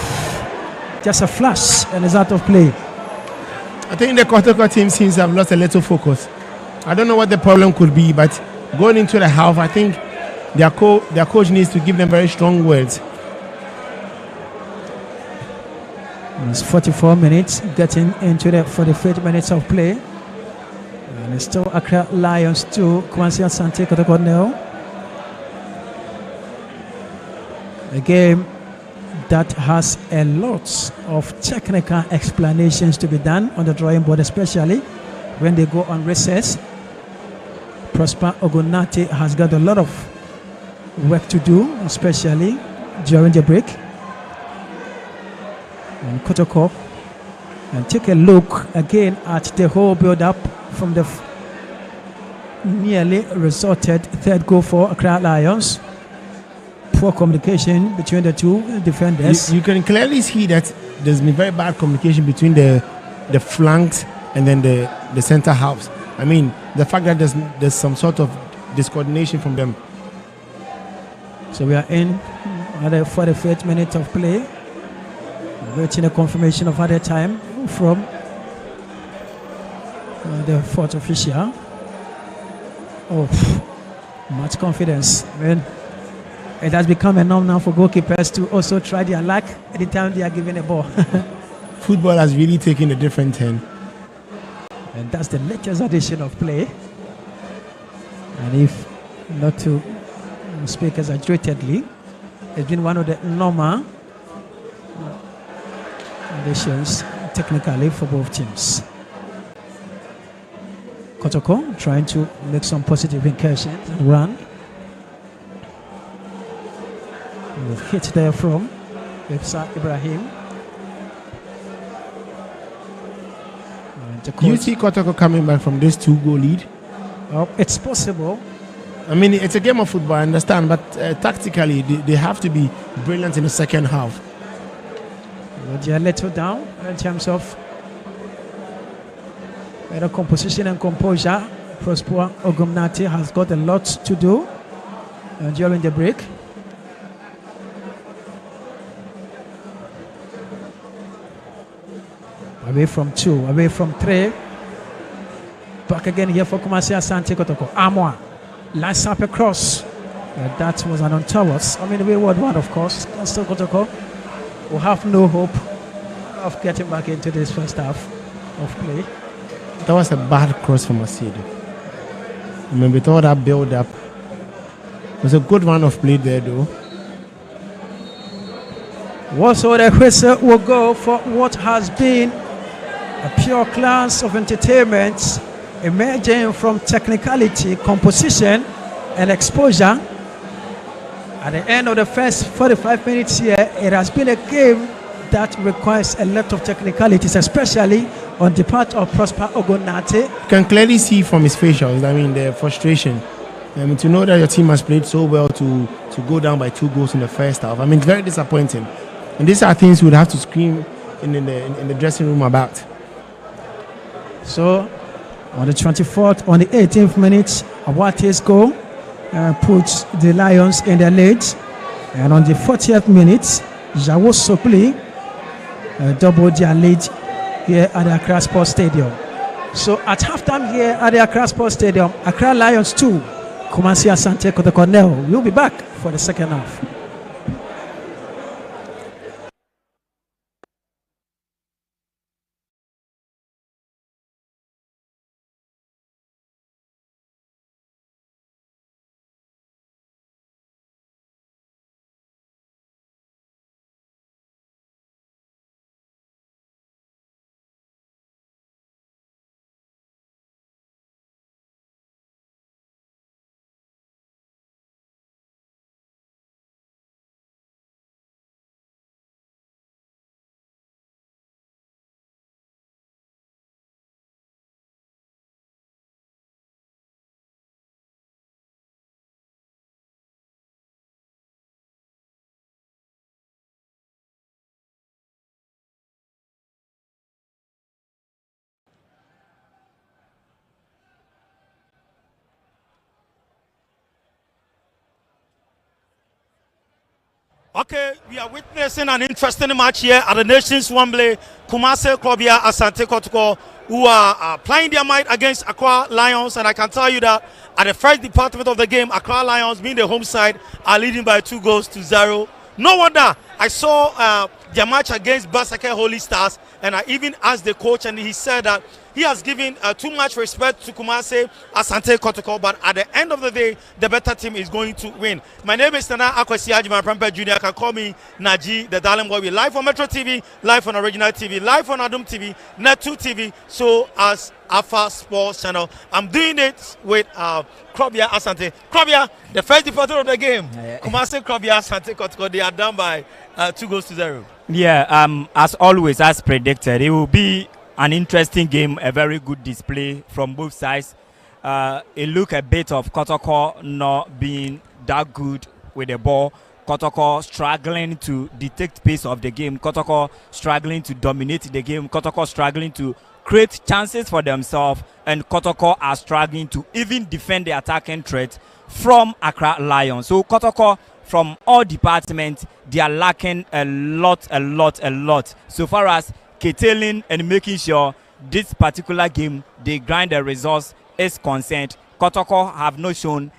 just a flash and it's out of play. I think the Kotoko team seems to have lost a little focus. I don't know what the problem could be, but going into the half, I think their coach needs to give them very strong words. It's 44 minutes, getting into the 45 minutes of play. And it's still Accra Lions 2, Kumasi Asante Kotoko 0. A game that has a lot of technical explanations to be done on the drawing board, especially when they go on recess. Prosper Ogunati has got a lot of work to do, especially during the break. And Kotoko, and take a look again at the whole build-up from the nearly resorted third goal for Accra Lions. Poor communication between the two defenders. You can clearly see that there's been very bad communication between the flanks and then the center halves. I mean, the fact that there's some sort of discoordination from them. So we are in at the 45th minute of play, waiting a confirmation of other time from the fourth official. Oh, much confidence. Man, it has become a norm now for goalkeepers to also try their luck anytime they are given a ball. Football has really taken a different turn. And that's the latest edition of play. And if not to speak exaggeratedly, it's been one of the normal editions technically for both teams. Kotoko trying to make some positive incursions and run. And the hit there from Ibsa Ibrahim. Do you see Kotoko coming back from this 2-goal lead? Well, it's possible. I mean, it's a game of football, I understand, but tactically, they have to be brilliant in the second half. But they are let down in terms of better composition and composure. Prosper Ogumnati has got a lot to do. during the break. Away from 2, away from 3. Back again here for Kumasi Asante Kotoko. Amwa lights up across. That was an untoward. I mean, the wayward one, of course. Asante Kotoko will have no hope of getting back into this first half of play. That was a bad cross from Asid. I mean, with all that build up, it was a good run of play there, though. Also, the whistle will go for what has been a pure class of entertainment emerging from technicality, composition, and exposure. At the end of the first 45 minutes here, it has been a game that requires a lot of technicalities, especially on the part of Prosper Ogonate. You can clearly see from his facials, I mean, the frustration. I mean, to know that your team has played so well to go down by 2 goals in the first half, I mean, it's very disappointing. And these are things we would have to scream in the dressing room about. So, on the 24th, on the 18th minute, Awate's goal puts the Lions in their lead. And on the 40th minute, Jawo Sopli doubled their lead here at the Accra Sports Stadium. So at halftime here at the Accra Sports Stadium, Accra Lions 2, Kumasi Asante Kotoko 0. We'll be back for the second half. Okay, we are witnessing an interesting match here at the Nations Wembley. Kumasi Krobia Asante Kotoko, who are playing their might against Accra Lions, and I can tell you that at the first department of the game, Accra Lions, being the home side, are leading by 2 goals to 0. No wonder. I saw their match against Basake Holy Stars, and I even asked the coach, and he said that he has given too much respect to Kumasi Asante Kotoko, but at the end of the day, the better team is going to win. My name is Nana Akwesi Ajima Prempeh Jr. You can call me Naji, the Darling Boy. We're live on Metro TV, live on Original TV, live on Adum TV, Net2 TV, so as Alpha Sports Channel. I'm doing it with Krobia Asante. Krobia, the first departure of the game, Kumasi Krobia Asante Kotoko, they are down by 2 goals to 0. Yeah, as always, as predicted, it will be an interesting game, a very good display from both sides. It look a bit of Kotoko not being that good with the ball. Kotoko struggling to detect pace of the game. Kotoko struggling to dominate the game. Kotoko struggling to create chances for themselves. And Kotoko are struggling to even defend the attacking threat from Accra Lions. So Kotoko, from all departments, they are lacking a lot. So far as curtailing and making sure this particular game they grind the results is concerned, Kotoko have not shown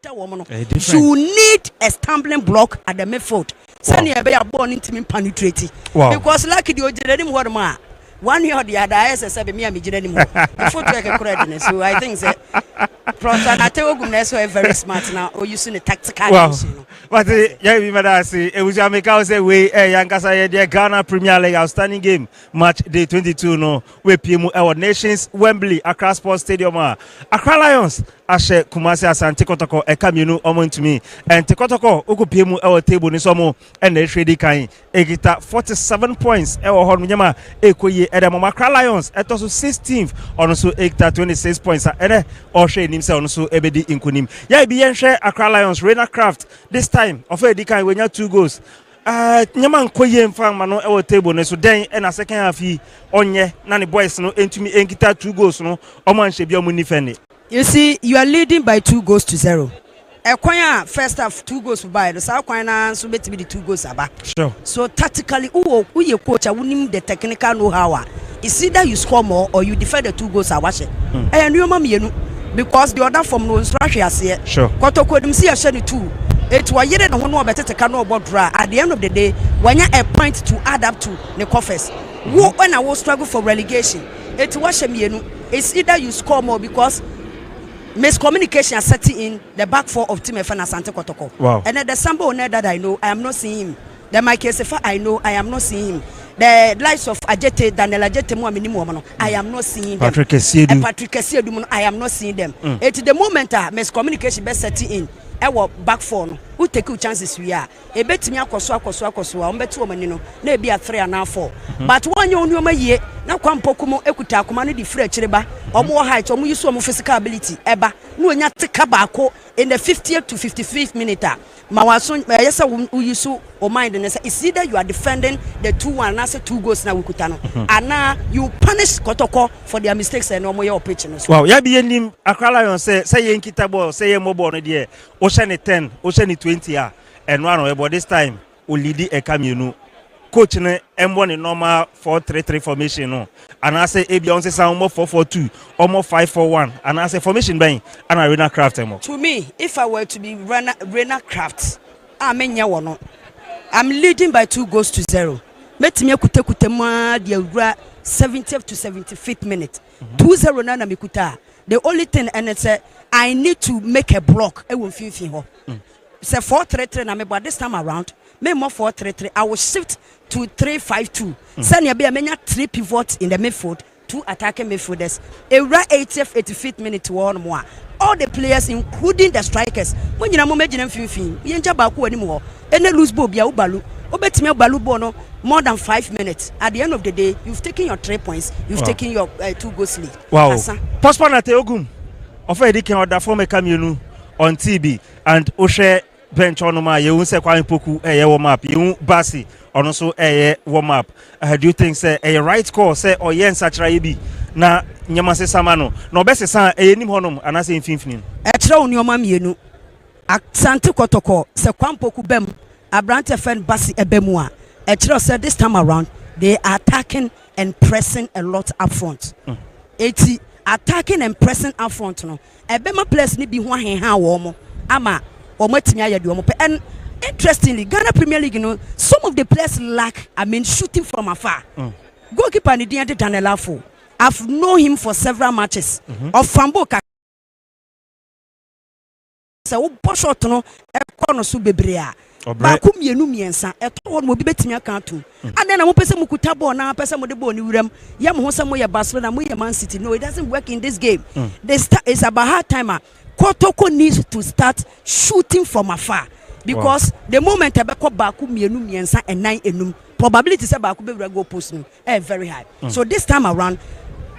You need a stumbling block at the midfield. Sani ebe ya born into me penetrate. Because like the ojireni mo ma. One year or the other, I said, me and me anymore. Before take a credit, so I think that Proton very smart now, or using a tactical. But yeah, we might say it was Jamaica say we Yankasa the Ghana Premier League outstanding game match day 22 no we PMU our nations Wembley Accra Sports Stadium Accra Lions Ashe Kumasi Asante Kotoko Ekaminu Omontumi and Tekotoko Uku PMU our table ni somo and the trade kind Egita 47 points our Hornyama Ekoye Edemo Accra Lions at also 16th on so Egita 26 points and Oshe himself on so Ebedi Inkunim yeah be share Accra Lions Reina Craft this time of a decay when you have 2 goals Nyaman Koye Mfang Mano our table so then and a second half onye nani boys no entumi Egita 2 goals no Oman Shebia Munifeni. You see, you are leading by 2-0. Ekwanya first half 2 goals by the South Kwanya so bet be the 2 goals aba. Sure. So tactically, who your coach winning the technical know-how. It's either you score more or you defend the 2 goals I watch it. And you mama because the other from no instruction as here. Sure. Kotoko dem see a share 2. It was yet no one better to know about draw. At the end of the day, when you a point to add up to the coffers. When I will struggle for relegation, it was it's either you score more because miscommunication is setting in the back four of Team FN ASANTE KOTOKO. Wow. And then the Sambo owner that I know, I am not seeing him. The Mike Sefa I know, I am not seeing him. The likes of Ajete, Daniel Ajete, I am not seeing them. Patrick Kesiedu, I am not seeing them. It's the moment miscommunication best setting in. Our back four, who take your chances we are. A bet me akoswa, umbetu omanino, ne be a 3 and a 4. But one you know my year, now come pokumo ekuta, command the free chiriba, or more height, or more use of physical ability, eba, no nyate kabako in the 50th to 55th minute. Mawason, yes, who you so or mind and it's either you are defending the 2-1 and answer 2 goals now Wikutano. And now you punish Kotoko for their mistakes and no more pitching. Wow, ya be him Accra Lions say Nkitabo, say mobile on the Ocean 10, Ocean 20 and one about this time Ulidi Ekaminu. Coach ne M1 in normal 4-3-3 formation no. And I say Ebionse sound more 4-4-2, almost 5-4-1. And I say formation bang and Arena Craft emo. To me, if I were to be Arena Craft, I'm leading by 2-0. Met me kute the 70th to 75th minute. 2-0 na mikuta. The only thing and it's I need to make a block. I won't feel Say 4-3-3 na me, but this time around, me more 4-3-3. I will shift to 3-5-2. Sanya be a many 3 pivots in the midfield, 2 attacking midfielders. Every 80th, 85th minute to 1 more. All the players, including the strikers. When you know imagine film, you ain't baku anymore. And then lose bobia ubalu. Obetime balu bono more than 5 minutes. At the end of the day, you've taken your 3 points. You've taken your 2 goals lead. Wow. Postpone at Ogum. Offer ediking order for me come on TB and Oshe bench on my you say Kwame Poku warm up. You Basi on also warm up. Do you think say a right call say or yen satraibi na nyamase samano no best san enim honum anase mfimfini etra onioma mienu ASANTE KOTOKO se Kwame Poku bem Abrante fen Basi ebemu a etra said this time around they are attacking and pressing a lot up front. Attacking and pressing up front no ebema players ni bi ho ahenha wo mo ama omatimi ayade wo mo and interestingly Ghana Premier League some of the players lack shooting from afar. Goalkeeper ni Diante Danelafo I've known him for several matches of Famboka so wo shot no e kono so bebrea ba ku mienu miensa e to no obi betimi aka to and then mo pese mo kuta ball na pese mo de ball ni wuram ya mo ho se mo ye Barcelona mo ye Man City. No, it doesn't work in this game. It's about hard timer. Kotoko needs to start shooting from afar because the moment ebeko ba ku mienu miensa and 9 enum probability say ba ku be go post no very high. So this time around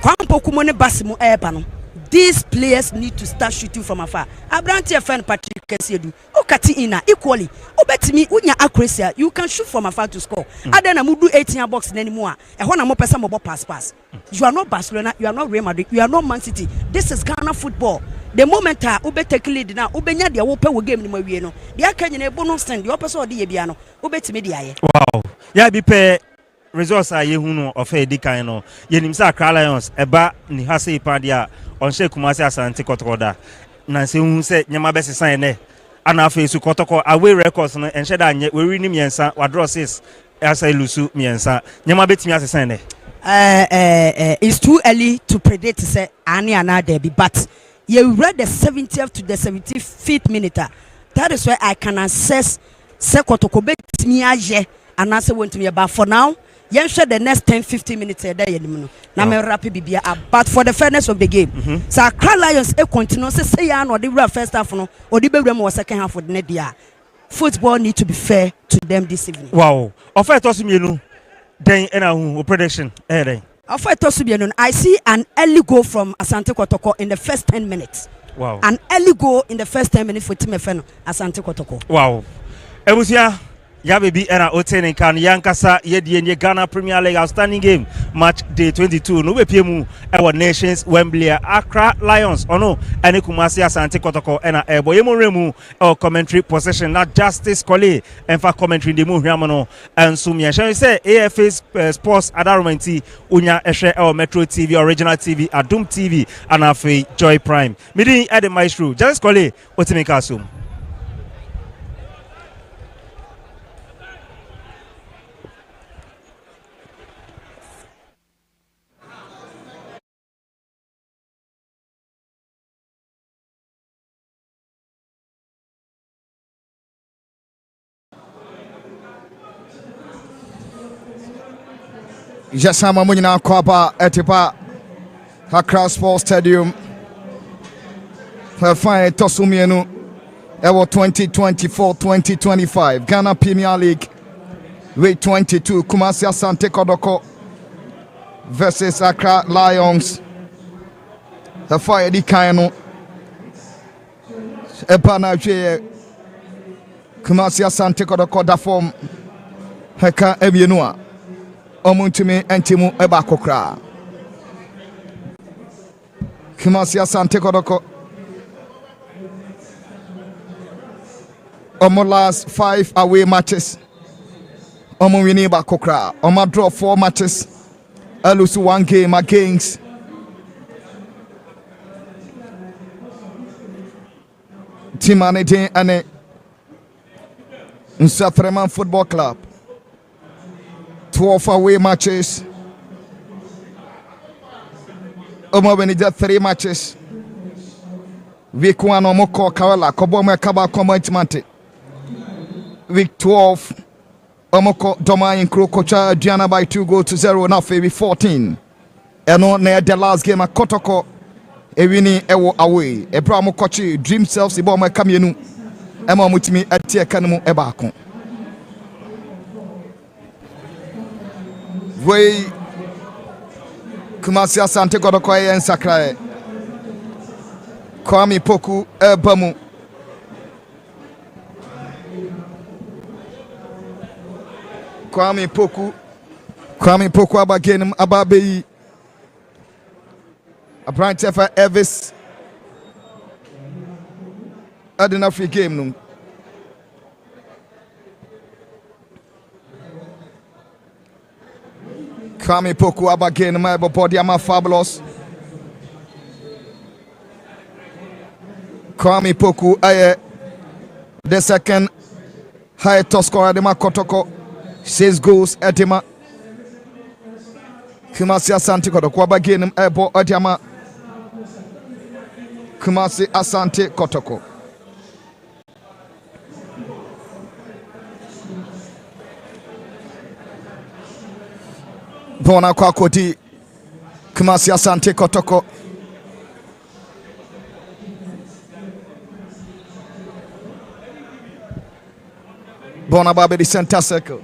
Kwame Poku mo ne Basimo no these players need to start shooting from afar. Abrante fan Patrick Kesiedu. Okati ina equally. Obetimi unya accuracy. You can shoot from afar to score. Adena mudu 18 box anymore. E ho na mo pesa mo pass. You are not Barcelona, you are not Real Madrid, you are not Man City. This is Ghana football. The moment ube take lead now, ubenya dia wo pe wo game ni mo wie no. Dia ka nyina bonus stand, dia opese odi ye bia no. Obetimi dia ye. Wow. Ya bi pe results are ye hunu of a dikan no. Ye nim sa Accra Lions eba ni hase ipa dia on she Kumasi ASANTE KOTOKO da. na se hu se nyama be sesan ne ana afa su Kotoko away records no enhye da anye we win miensa wa draw 6 asa lusu miensa nyama betimi asesan ne it's too early to predict say ani ana derby, but you read the 70th to the 75th minute. That is where I can assess say Kotoko betimi aye and I say want to me, but for now yen share the next 10-15 minutes there yenim na me rapid bibia, but for the fairness of the game so Accra Lions continue say ya no the first half no or the bewrem was second half of the dia. Football need to be fair to them this evening. Wow, offer to mienu then ena prediction then offer to mienu I see an early goal from Asante Kotoko in the first 10 minutes. Wow, an early goal in the first 10 minutes for Team Efeno Asante Kotoko. Wow, ebusia ya baby era otene kan yankasa yedie nye Ghana Premier League outstanding game match day 22 no be piemu e Nations Wembley Accra Lions ono ene Kumasi Asante Kotoko ena ebo yemoremu e commentary possession na Justice Kole enfa commentary de mu hwam no enso me hye say AFA Sports Adaromenti unya ehwe e Metro TV Original TV Adum TV ana fe Joy Prime midin e the maestro Justice Kole otime kasum. Jasama Munina Kwaba Etipa Accra Sports Stadium. Her fine Tosumienu Ewo 2024-2025 Ghana Premier League Week 22 Kumasi Asante Kotoko versus Accra Lions. Her fire di Kaino Ebana J Kumasi Asante Kotoko da form Heka Ebienua Omuntumi entimu eba kokra. Kumasi Asante Kotoko. Omo last 5 away matches. Omo wini eba kokra. Omo draw 4 matches. I lose 1 game against Team Anede ane Nsafreman Football Club. 12 away matches. Omo when it 3 matches. Week 1 omo ko Kawala kobo me kaba commitment. Week 12 omo ko Doma in Krokocha Diana by 2-0 now for week 14. Eno na the last game a Kotoko ewini ewo away. Ebra mo kochi Dream Selves ibo mo kamienu. Ema mutimi atie kanemu ebako. Way Kumasi Asante Kotoko en sakra Kwame Poku Ebamu Kwame Poku abagenim ababeyi Abrante for Elvis adina free game no Kwame Poku abagain my body am fabulous. Kwame Poku the second highest scorer de Kotoko 6 goals etima. Kumasi Asante Kotoko abagain ebo odiama Kumasi Asante Kotoko. Bona kwa kodi Kumasi Asante Kotoko. Bona Babe the center circle.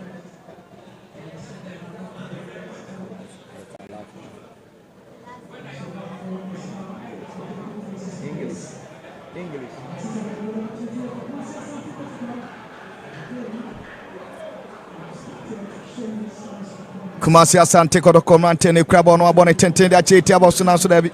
Kumasi Asante Kotoko mantene krabo no abone tentende acheti abosu na so dabi.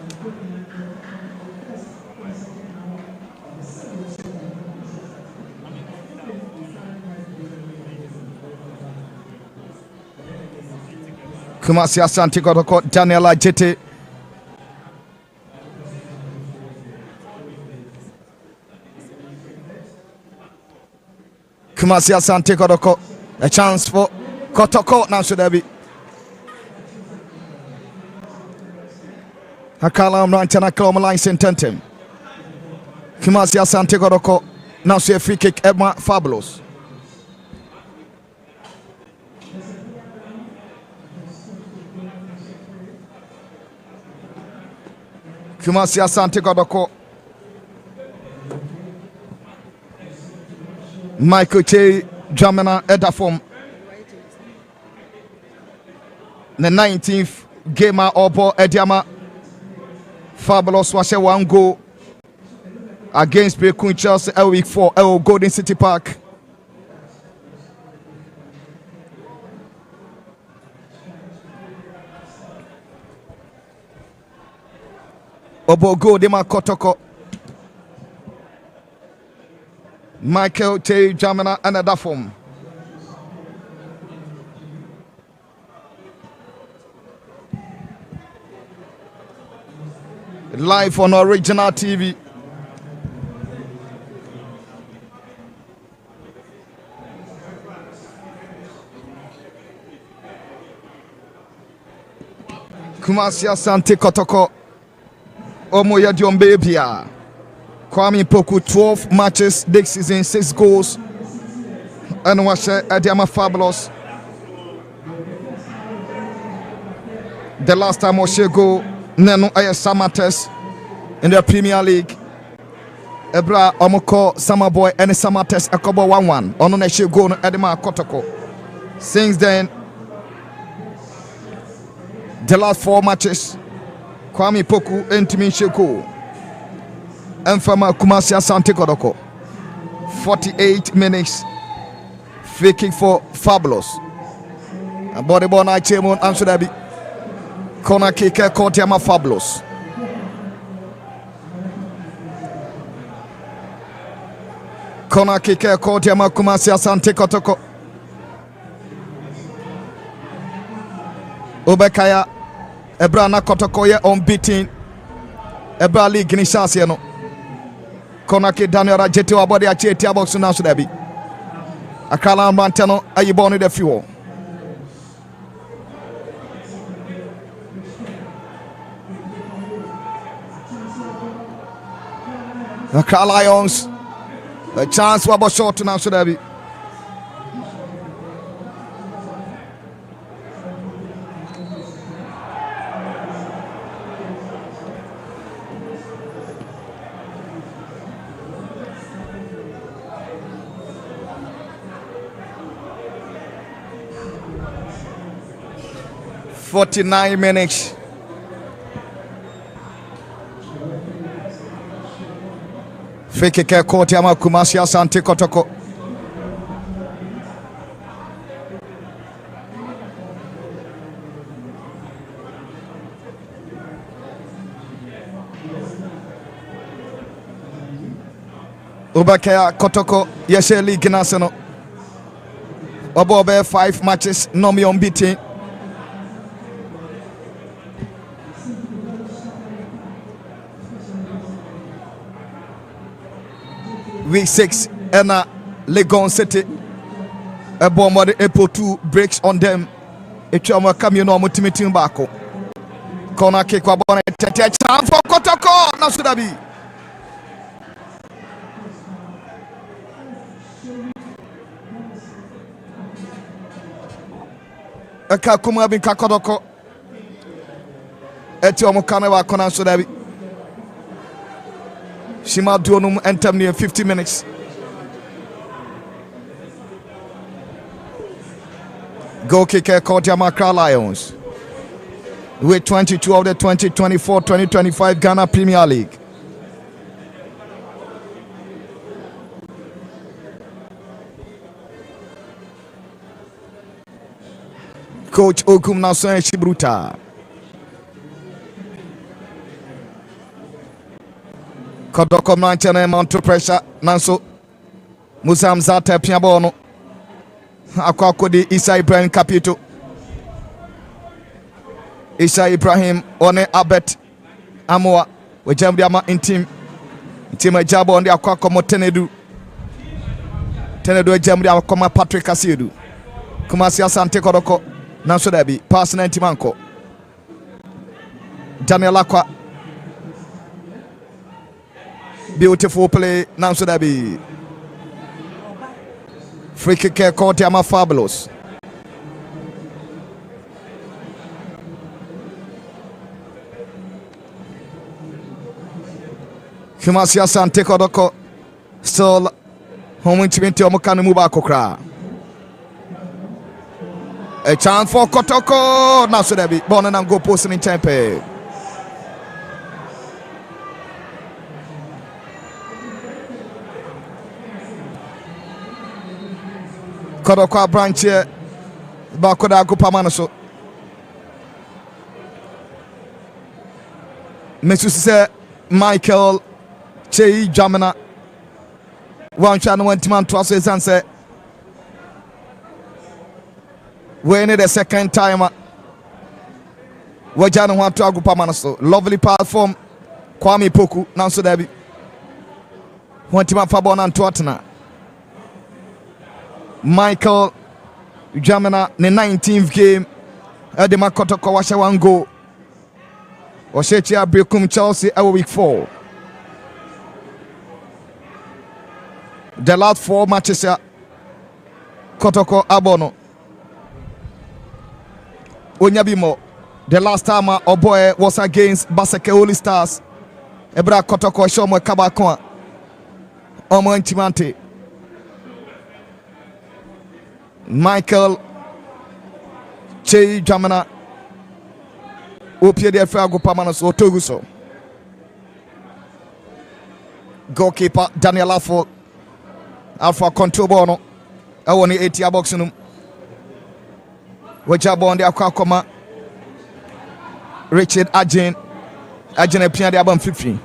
Kumasi Asante Kotoko Daniela Jete. Kumasi Asante Kotoko. A chance for Kotoko. Now should there be Hakala Rantana Klomalai Sententem. Kumasi Asante Kotoko. Now see a free kick. Emma Fabulous. Kumasi Asante Kotoko. Michael Che Jamina Edafom. The 19th gamer Obo Ediama Fabulous was a 1 goal against QUENCHED week 4 Golden City Park. Obo go Dema Kotoko. Michael T. Jamina and Adafom. Live on Original TV. Kumasi Asante Kotoko. Omoya Diombebia. Kwame Poku 12 matches this season, 6 goals. And Washe Adiama Fabulous. The last time Washe go Nenu Samates in the Premier League. Ebra Omoko Summer Boy and Samates Akobo 1-1. Ono she go no Edema Kotoko. Since then, the last 4 matches, Kwame Poku and Timin Sheko. And from Kumasi Asante Kotoko. 48 minutes. Free kick for Fabulous. And body ball night Chemon Amsterdam. Corner kick Kotiama Fabulous. Corner kick Kotiama Kumasi Asante Kotoko. Obekaya Ebrana Kotoko ye unbeaten. Ebra League Nishasi no. Corner kick Daniel Rajeti Wabodi Acheti Abox Amsterdam. Akala Mantano Ayiboni the fuel. Accra Lions, a chance for a shot to now should be. "49 minutes. Fake Koti ama Kumasi Asante Kotoko. Ubakaya Kotoko Yeshe League Nasano. Obobe 5 matches, no me unbeaten. Week 6 and Legon City a bomb of the April 2 breaks on them. A chama coming on Mutimitin Bako. Corner kick for Kotoko. Now should be a Kakuma bin Kakodoko. Etiomo Kanava Conan Sudabi. Shima Duonum enter near 50 minutes. Goal kicker called ACCRA Lions. With 22 of the 2024-2025 Ghana Premier League. Coach Okum Nason Shibruta. Kodoko Manchana amount to pressure Nanso Musam Zata Piabono Akwakodi Isa Ibrahim Capito Isa Ibrahim One Abet Amoa Wejamdiama in team Jabo on the Akwako Motenedu Tenedo Jamri akoma Patrick Asiedu. Kumasi Asante Kotoko nanso dabi pass na Ntimanko. Daniel Akwa. Beautiful play nanso dabi. Free kick caught ama Fabulous. Kumasi Asante Kotoko still home intimate omukane mu ba kokra. A chance for Kotoko. Now so there be born and go posting in tempe. Kotoko branch here. Bakoda go pamanaso. Mr. say Michael Chei Jamina. One channel went to man twice and say we need the second time. We just want to go pamanaso. Lovely platform. Kwame Poku. Now so there be. Want to man Fabon and Twatna. Michael Jamina, the 19th game. Edema Kotoko washa one go. Oshetia Brekum Chelsea our week 4. The last 4 matches Kotoko Abono. Onyabimo. The last time Oboe was against Baseke Holy Stars. Ebra Kotoko Shomo Kabakwa. Omo Ntimante. Michael Chei Jamina. Opie de Frago Pamanos Otoguso. Goalkeeper Daniel Alfo. Alpha control bono. I want the 80 boxing. Which are born the Aquacoma Richard Ajin Apia the Abam 15.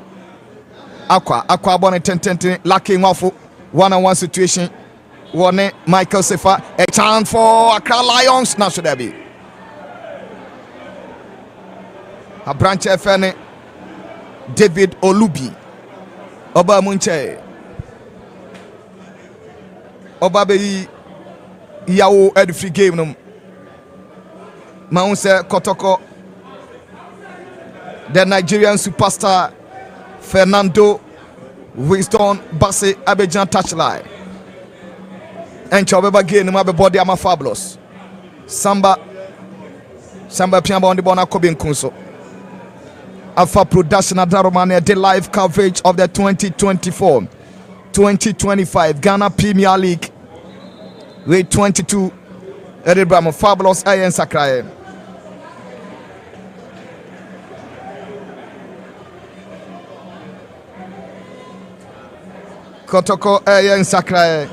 Aqua born 10 lacking waffle 1-on-1 situation. One Michael Sefa, a chance for Accra Lions. Now should there be a branch FN David Olubi Oba Munche Oba Be Yao Edfree game no Maunse Kotoko, the Nigerian superstar Fernando Winston Bassey Abidjan touchline. And Chobeba game no body ama Fabulous. Samba Piamba on the Bona Kobin Kunso. Alpha Production Adaromania, the live coverage of the 2024-2025 Ghana Premier League. Week 22. Edinburgh Fabulous Ayen Sakrae. Kotoko Ayen Sakrae.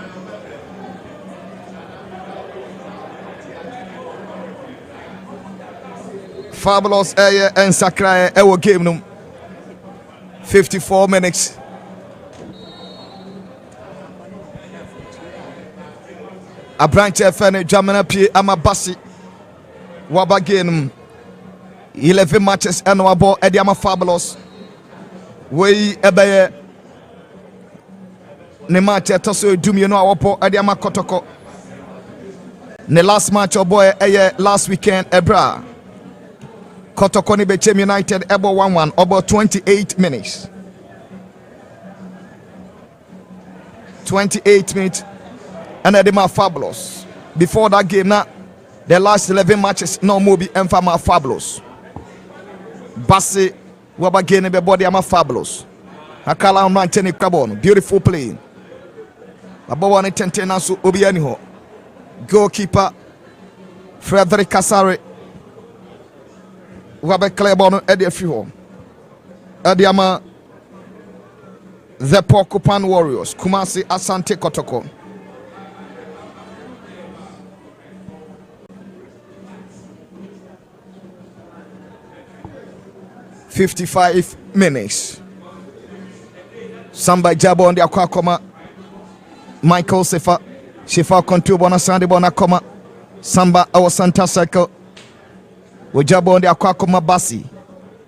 Fabulous Ayen Sakrae. Ewo game num 54 minutes. A branch FN Jamina P. Amabasi Wabagin 11 matches and Wabo Ediama Fabulous. We Ebeye Nemate Toso Dumino Wapo Ediama Kotoko. The last match of boy last weekend Ebra Kotoko ni Bechem United Ebo 1-1 about 28 minutes. 28 minutes. And they are Fabulous. Before that game, now the last 11 matches, no more be Enfama Fabulous. Bassi Wabagene be body ama Fabulous. Akala on Ranteni Carbon, beautiful play. Abawani Tentenasu Obianiho. Goalkeeper Frederick Kasare. Wabe Clebono Edifiho. Adiama the Porcupine Warriors. Kumasi Asante Kotoko. 55 minutes. Samba Jabo on the Aquacoma. Michael Sefa. Shefa control bona Sandy bona coma. Samba our Santa Circle. We Jabo on the Aquacoma Bassi.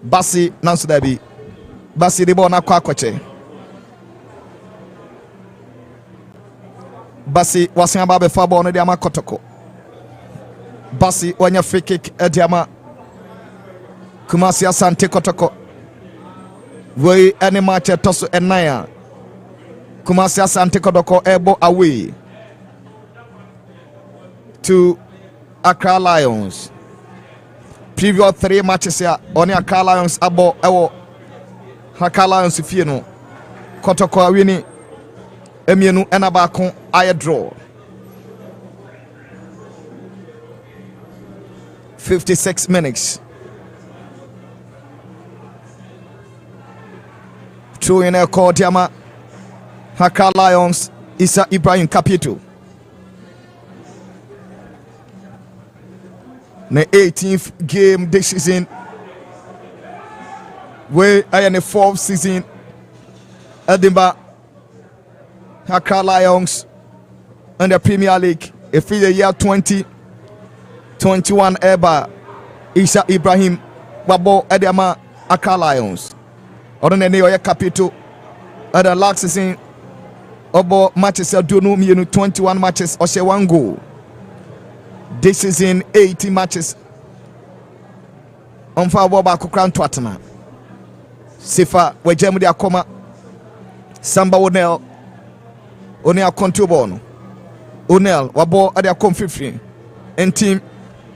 Bassi Nansu Debi. Bassi de bona Aquacoche. Basi wasan ba be fa ball no de ama Kotoko. Basi wanya free kick de ama Kumasi Asante Kotoko. We any match toso enaya. Kumasi Asante Kotoko ebo away to Accra Lions. Previous 3 matches here on Accra Lions abo ewo Accra Lions fie no Kotoko awini emienu ena baako aye draw. 56 minutes. Through in a court yama Accra Lions Isa Ibrahim Capito. The 18th game this season. We are in the 4th season. Edinburgh Accra Lions in the Premier League. If the year 2021 Eba Isa Ibrahim Wabo Edema Accra Lions. Other than Capito at the last season. Obo matches are 21 matches or 1 goal. This season 80 matches. On fire Boba Kukran Twatana. Sifa we Germany akoma Samba Onel Onel Contubono. Onel Wabo Adia Confifri and team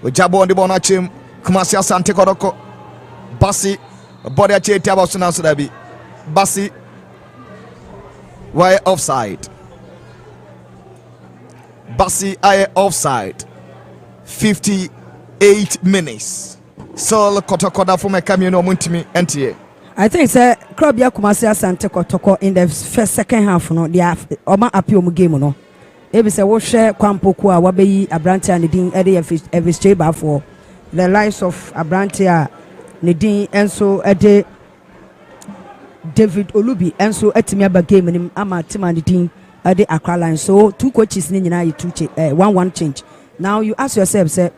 we Jabo on the Bonachim Kumasi Asante Kotoko Basi Body Ache Tabasuna Sudabi Basi why offside? Basi aye offside. 58 minutes. So Kotoko from a camino muntimi NTA. I think Krobia Kumasi Asante Kotoko in the second half no they have Oma Apio game no. Ebi say wo share Kwampoku a wabeyi Abrante and Nedin Ede Evisteba for the lives of Abrante a Nedin enso Ede David Olubi enso etimi aba game nim ama Tima Nedin Ede Accra Lions. So 2 coaches ni nyina 1-1 change. Now you ask yourself, say,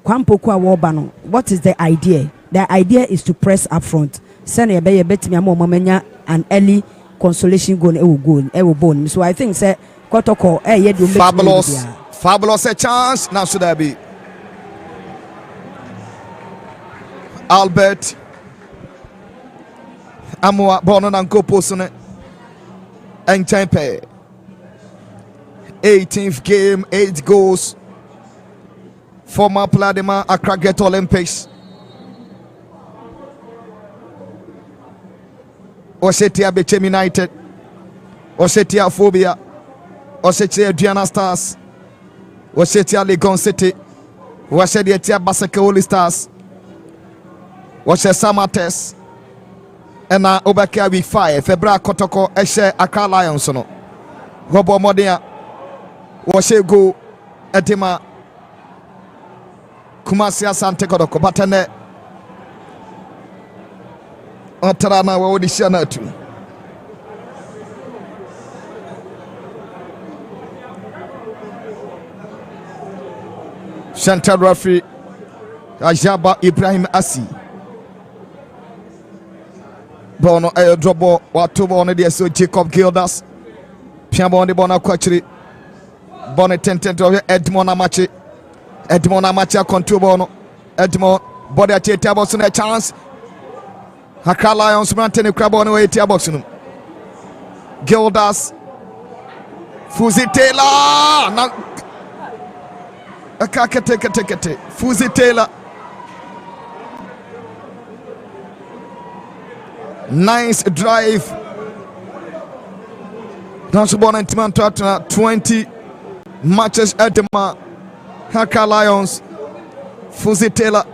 Kwampoku Awobano, what is the idea? The idea is to press up front. Send a baby bet me a momenya an early consolation goal bone. So I think say Kotoko fabulous a chance. Now should I be Albert Amua Bono and Koposone and Tempe 18th game 8 goals. Former Pladema Accra Get Olympics. Osetia Bechem United. Osetia Phobia. Osetia Diana Stars. Osetia Legon City. Osetia Basaka Holy Stars. Osetia Samates. And now Obaka we 5. Febra Kotoko Eshe Accra Lions. Robo Modia. Ose go Edema. Kumasi Asante Kotoko batane Antarana wa odishana tu Chantal Rafi Ajaba Ibrahim Asi Bono ayo drobo watubo on the so Jacob Gildas Piambo on the bona kwachiri Bonne tentento Edmond Amache Edmond Amacha Contubono Edmond body at a box in a chance. Accra Lions Mountain Crabon away to a box. Gildas Fuzitela Akakate Fuzitela. Nice drive. Nansubon and Timantata 20 matches at the Accra Lions Fuzitela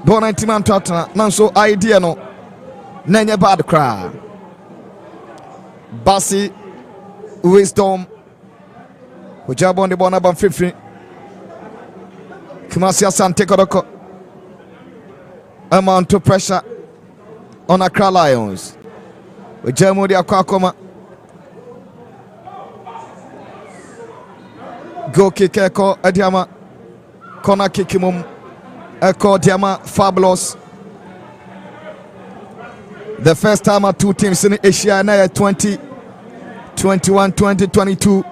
Bonantiman Tottenham Nanso idea no Nanya bad cry Basi Wisdom Ujabon the Bonabam 50 Kumasi Asante Kotoko amount to pressure on Accra Lions Ujamo di Akwakoma go kick Eko Adiama corner kick him Eko Diama fabulous. The first time 2 teams in Asia now 20 2021-2022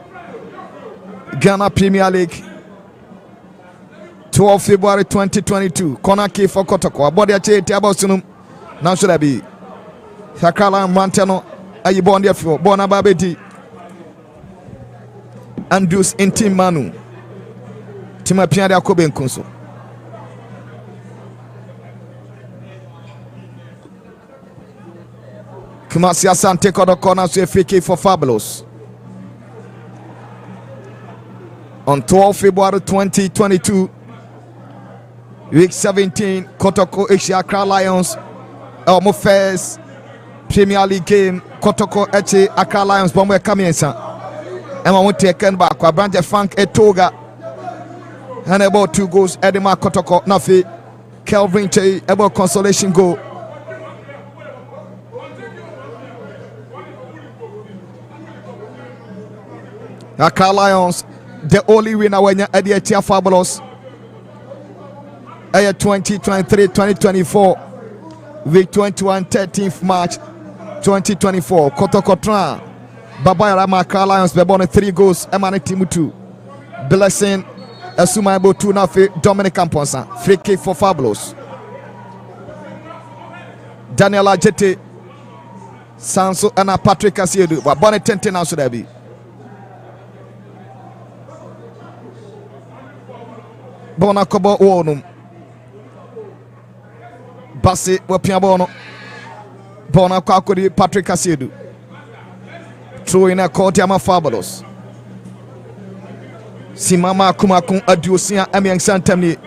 Ghana Premier League. 12 February 2022. Corner kick for Kotoko. Abodi ache tiaba sunum. Now should I be? Hakala Mantano. Ayi born there for Bona Babedi. Andus Intim Manu. Tima Piada Kobe Kunso. Kumasi Asante Kotoko now to a free kick for Fabulous. On 12 February 2022, Week 17, Kotoko ACCRA Lions, our first Premier League game. Kotoko ACCRA Lions, Bombe Kamiensa. And I want to take back. Branje Frank Etoga. And about 2 goals. Edema Kotoko Nafi. Kelvin Che about consolation goal. ACCRA Lions, the only winner when you're at the Etia Fabulous. 2023-2024 week 21 13th March 2024 Kotoko Baba Rama ACCRA Lions be born 3 goals Emane Timutu Blessing Asumaibo 2 na Dominic Camponsa free kick for Fabulous. Daniel Ajete Sanso and Patrick Asiedu but born 10 now should I be Bona Kobo Wonum Bassi Wapiabono Bona Kakuri Patrick Asiedu throw in a Kotiama Fabulous Simama Kumakun Adusia Amiang Santamni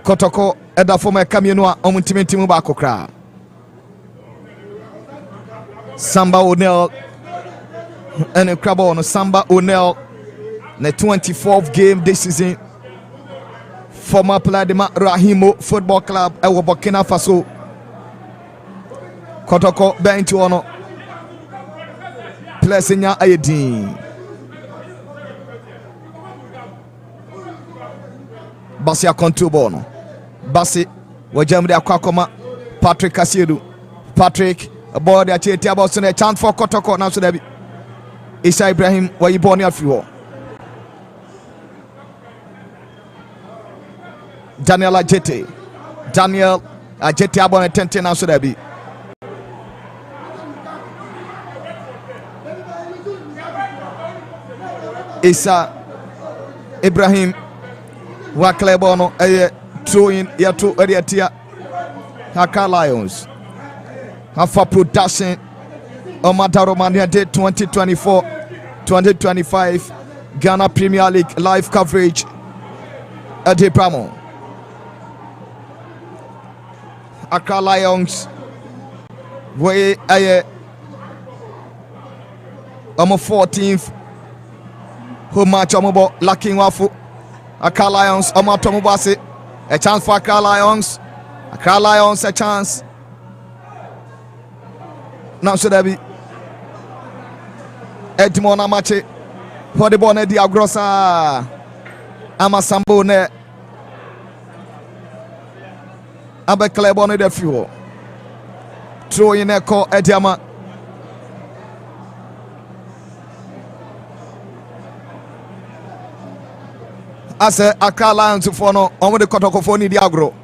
Kotoko Eda Foma Kaminoa Omuntimentimu Bakokra Samba O'Neill and a Crabono Samba O'Neill the 24th game this season. Former player de Rahimo Football Club ewo Burkina Faso. Kotoko bench ono. Plesinya Ayedin. Basi akontu bono. Basi wajamdi akwakoma Patrick Asiedu. Patrick aboard ya cheti about a chance for Kotoko now so there be Isa Ibrahim wayiboni afiwo. Daniel Ajete abone 10 now so there be Isa Ibrahim Waklebono throwing yato Eriatia ACCRA Lions Hafa production Omataro Mania Day 2024-2025 Ghana Premier League live coverage at the Pramo. ACCRA Lions way on 14th home match on lacking wafu ACCRA Lions on Tomobasi a chance for ACCRA Lions a chance now should there be Edmona Mache for the bonnet Diagrosa Amasambo ne Abeklebone de fuel. Throw in a call Ediama. As a ACCRA Lions for no on the Kotoko Diagro.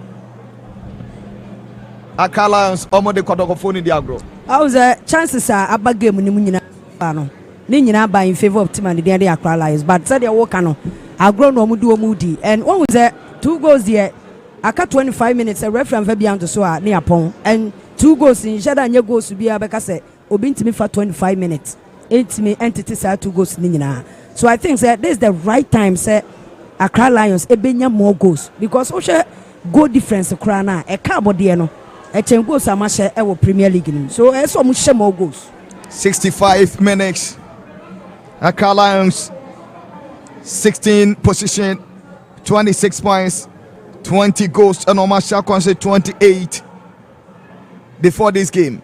ACCRA Lions on the Kotoko Diagro. How's the chances are about game Nimuna Pano? Nina by in favor of Tim and the ACCRA Lions, but said your work no. I grown no mudu moody and one was there 2 goals there. I got 25 minutes a referee Fabian to so near pong and 2 goals in Shada and your goals to be a becase obin me for 25 minutes. 8 me entities are 2 goals nina. So I think that this is the right time say ACCRA Lions ebenya more goals because Osha goal difference krana e cabo no e chen goals amashe e wo Premier League so e so mu more goals. 65 minutes ACCRA Lions 16 position 26 points 20 goals and Omasha Kwanse 28 before this game.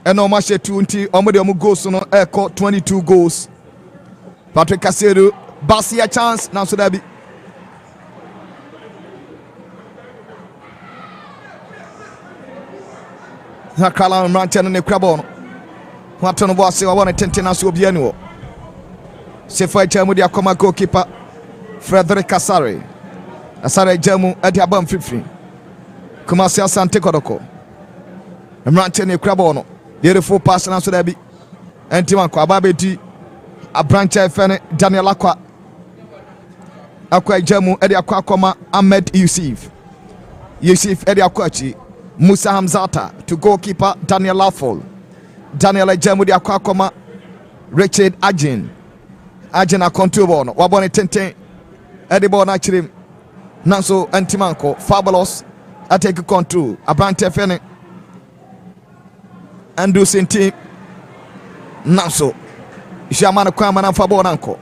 And Omasha 20 Omodio goals no echo 22 goals. Patrick Kaseru Basi a chance now so that be Hakala Rantan and Crabon. What on was I want to tell us to be annual. Sefa Jamudia Koma goalkeeper Frederick Kasari. Asare Jamu Adiabam Fifi. Kumasi ASANTE KOTOKO. Rantan Crabono. Beautiful pass and so there be. Antimanko Ababeti. A branch of Daniel Aqua. Aqua Jamu Eddie Aqua Koma Ahmed Yusuf Eddie Aquachi Musa Hamzata to goalkeeper Daniel Lawful Daniel Jamu Di Aqua Koma Richard Ajin a contubono Wabone Tente Eddie Bonachim Nanso Antimanko Fabulous I take a contour a branch of Andu Sinti Nanso Jamana Kwamana Fabonanko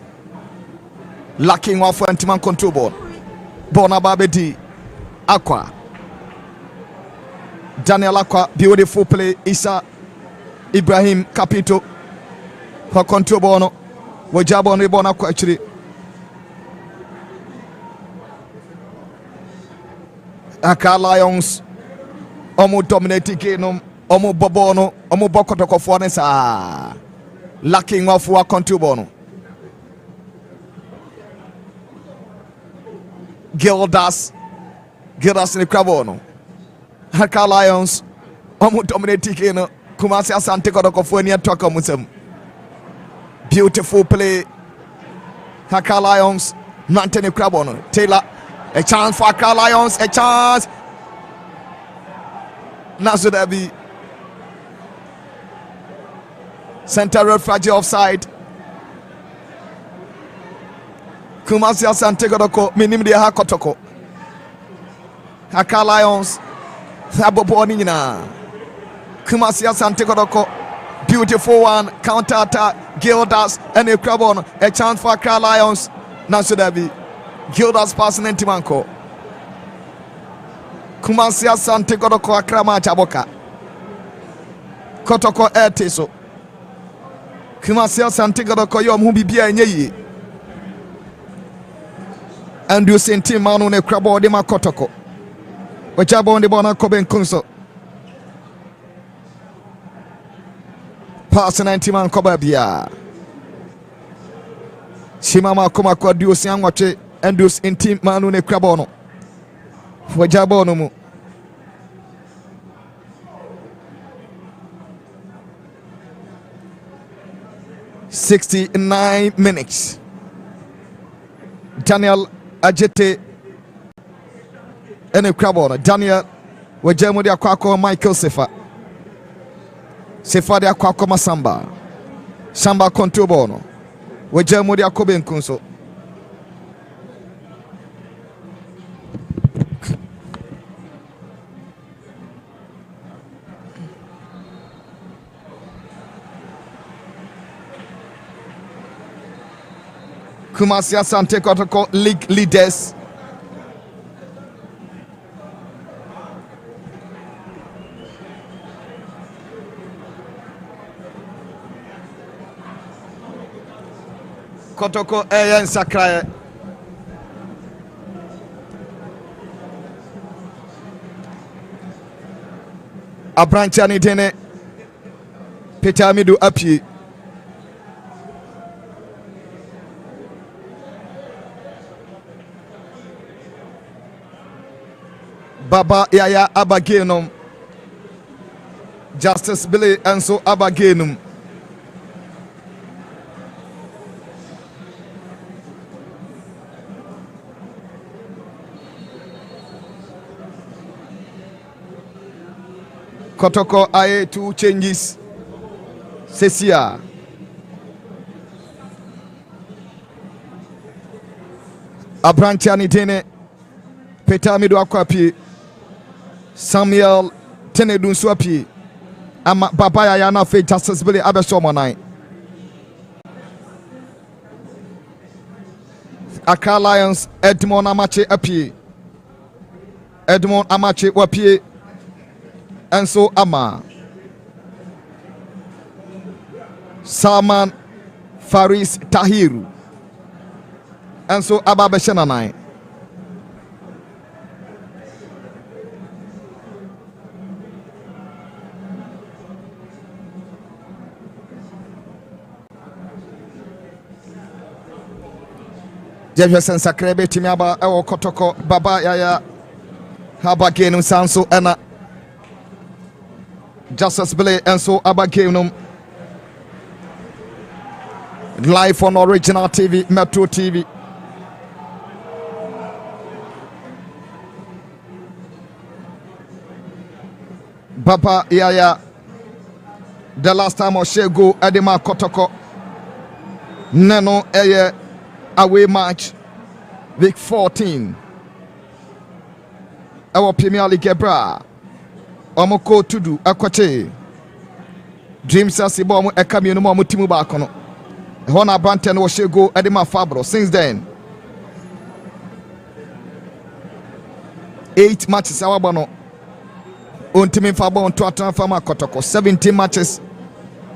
lacking off Antiman control ball. Bona Babedi Aqua Daniel Aqua, beautiful play. Isa Ibrahim Capito for control bono. Wajabon Ribon Aqua actually. Accra Lions Omo dominating Genum Omo Bobono Omo Bokotoko Fornesa lacking off wa control bono. Gildas in the Crabono. Accra Lions Omo dominating Kumasi ASANTE KOTOKO for near Tokamusem. Beautiful play. Accra Lions Nantene Crabono. Taylor, a chance for Accra Lions, a chance. Now should there be center road fragile offside. Kumasi ASANTE KOTOKO minim dia Kotoko. Accra Lions Saboboni na Kumasi ASANTE KOTOKO. Beautiful one, counter attack. Gildas and a Crabon, a chance for Accra Lions. Now should there be Gildas passing into Manko. Kumasi ASANTE KOTOKO Accra Machaboka. Kotoko Erteso. Kumasi ASANTE KOTOKO Yom Hubibia Nye. And you sent him man on a Crabo de Makotoko. Which are born the Bona Coben Kunso. Pass 90 man Kobabia. Shimama Komako Dios Yang Watch and Dus in team man on a Crabono. Wajabonomu. "69 minutes. Daniel Ajete and a Crabona. Daniel Wajamo de Aquaco Michael Sefa. Sefa de Aquaco Masamba. Samba Contubono. Wajamo de Akoben Kunso. Kumasi ASANTE KOTOKO league leaders. Kotoko AN ACCRA. Abranchani Dene Peter Midu Api. Baba Yaya Abagenum. Justice Billy Anso Abagenum. Kotoko aye 2 changes. Sesia. Abranchani Dene Peter Midu Akwapi. Samuel Tenedun Swapi. Ama Baba Yaya na fe Justice Billy Abesomanai. Accra Lions Edmond Amache Api. Edmond Amache Wapie. And so Ama Salman Faris Tahiru. And so Ababa Shananai. Jefferson Sakrebe Timiaba Ewo Kotoko Baba Yaya Habagenu Sanso Ena Justice Billy Enso Abagenum live on Original TV, Metro TV. Baba Yaya, the last time I share go Edema Kotoko Nano Eye away match week 14. Our Premier League Ebra Omoko Tudu Akwache Dreams Asibomu Ekami no Momu Timu Bakono Hona Branten was share go Edema Fabro. Since then 8 matches Awabano Untimi Fabo on Twatan Fama Kotoko 17 matches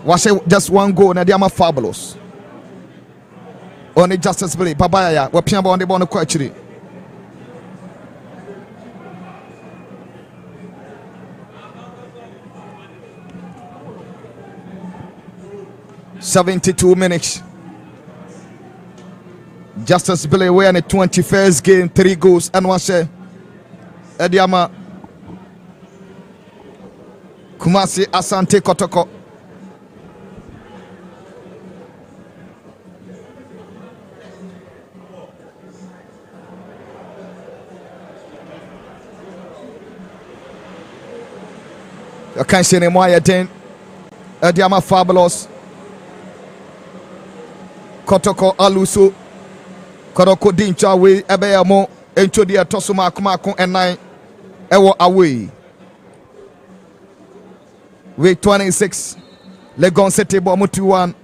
was just 1 goal na diama fabulous. Only Justice Billy Babaya wa piamba on the bono kwachiri. $72 minutes. Justice Billy we in the 21st game 3 goals and 1 share. Ediama Kumasi Asante Kotoko. I can't see any more yet. Ediama Fabulous Kotoko Aluso Kotoko Dincha we Ebeyamo Encho dia Tosuma Kumako and 9 Ewo away. Week 26, Legon City Bomu 2-1.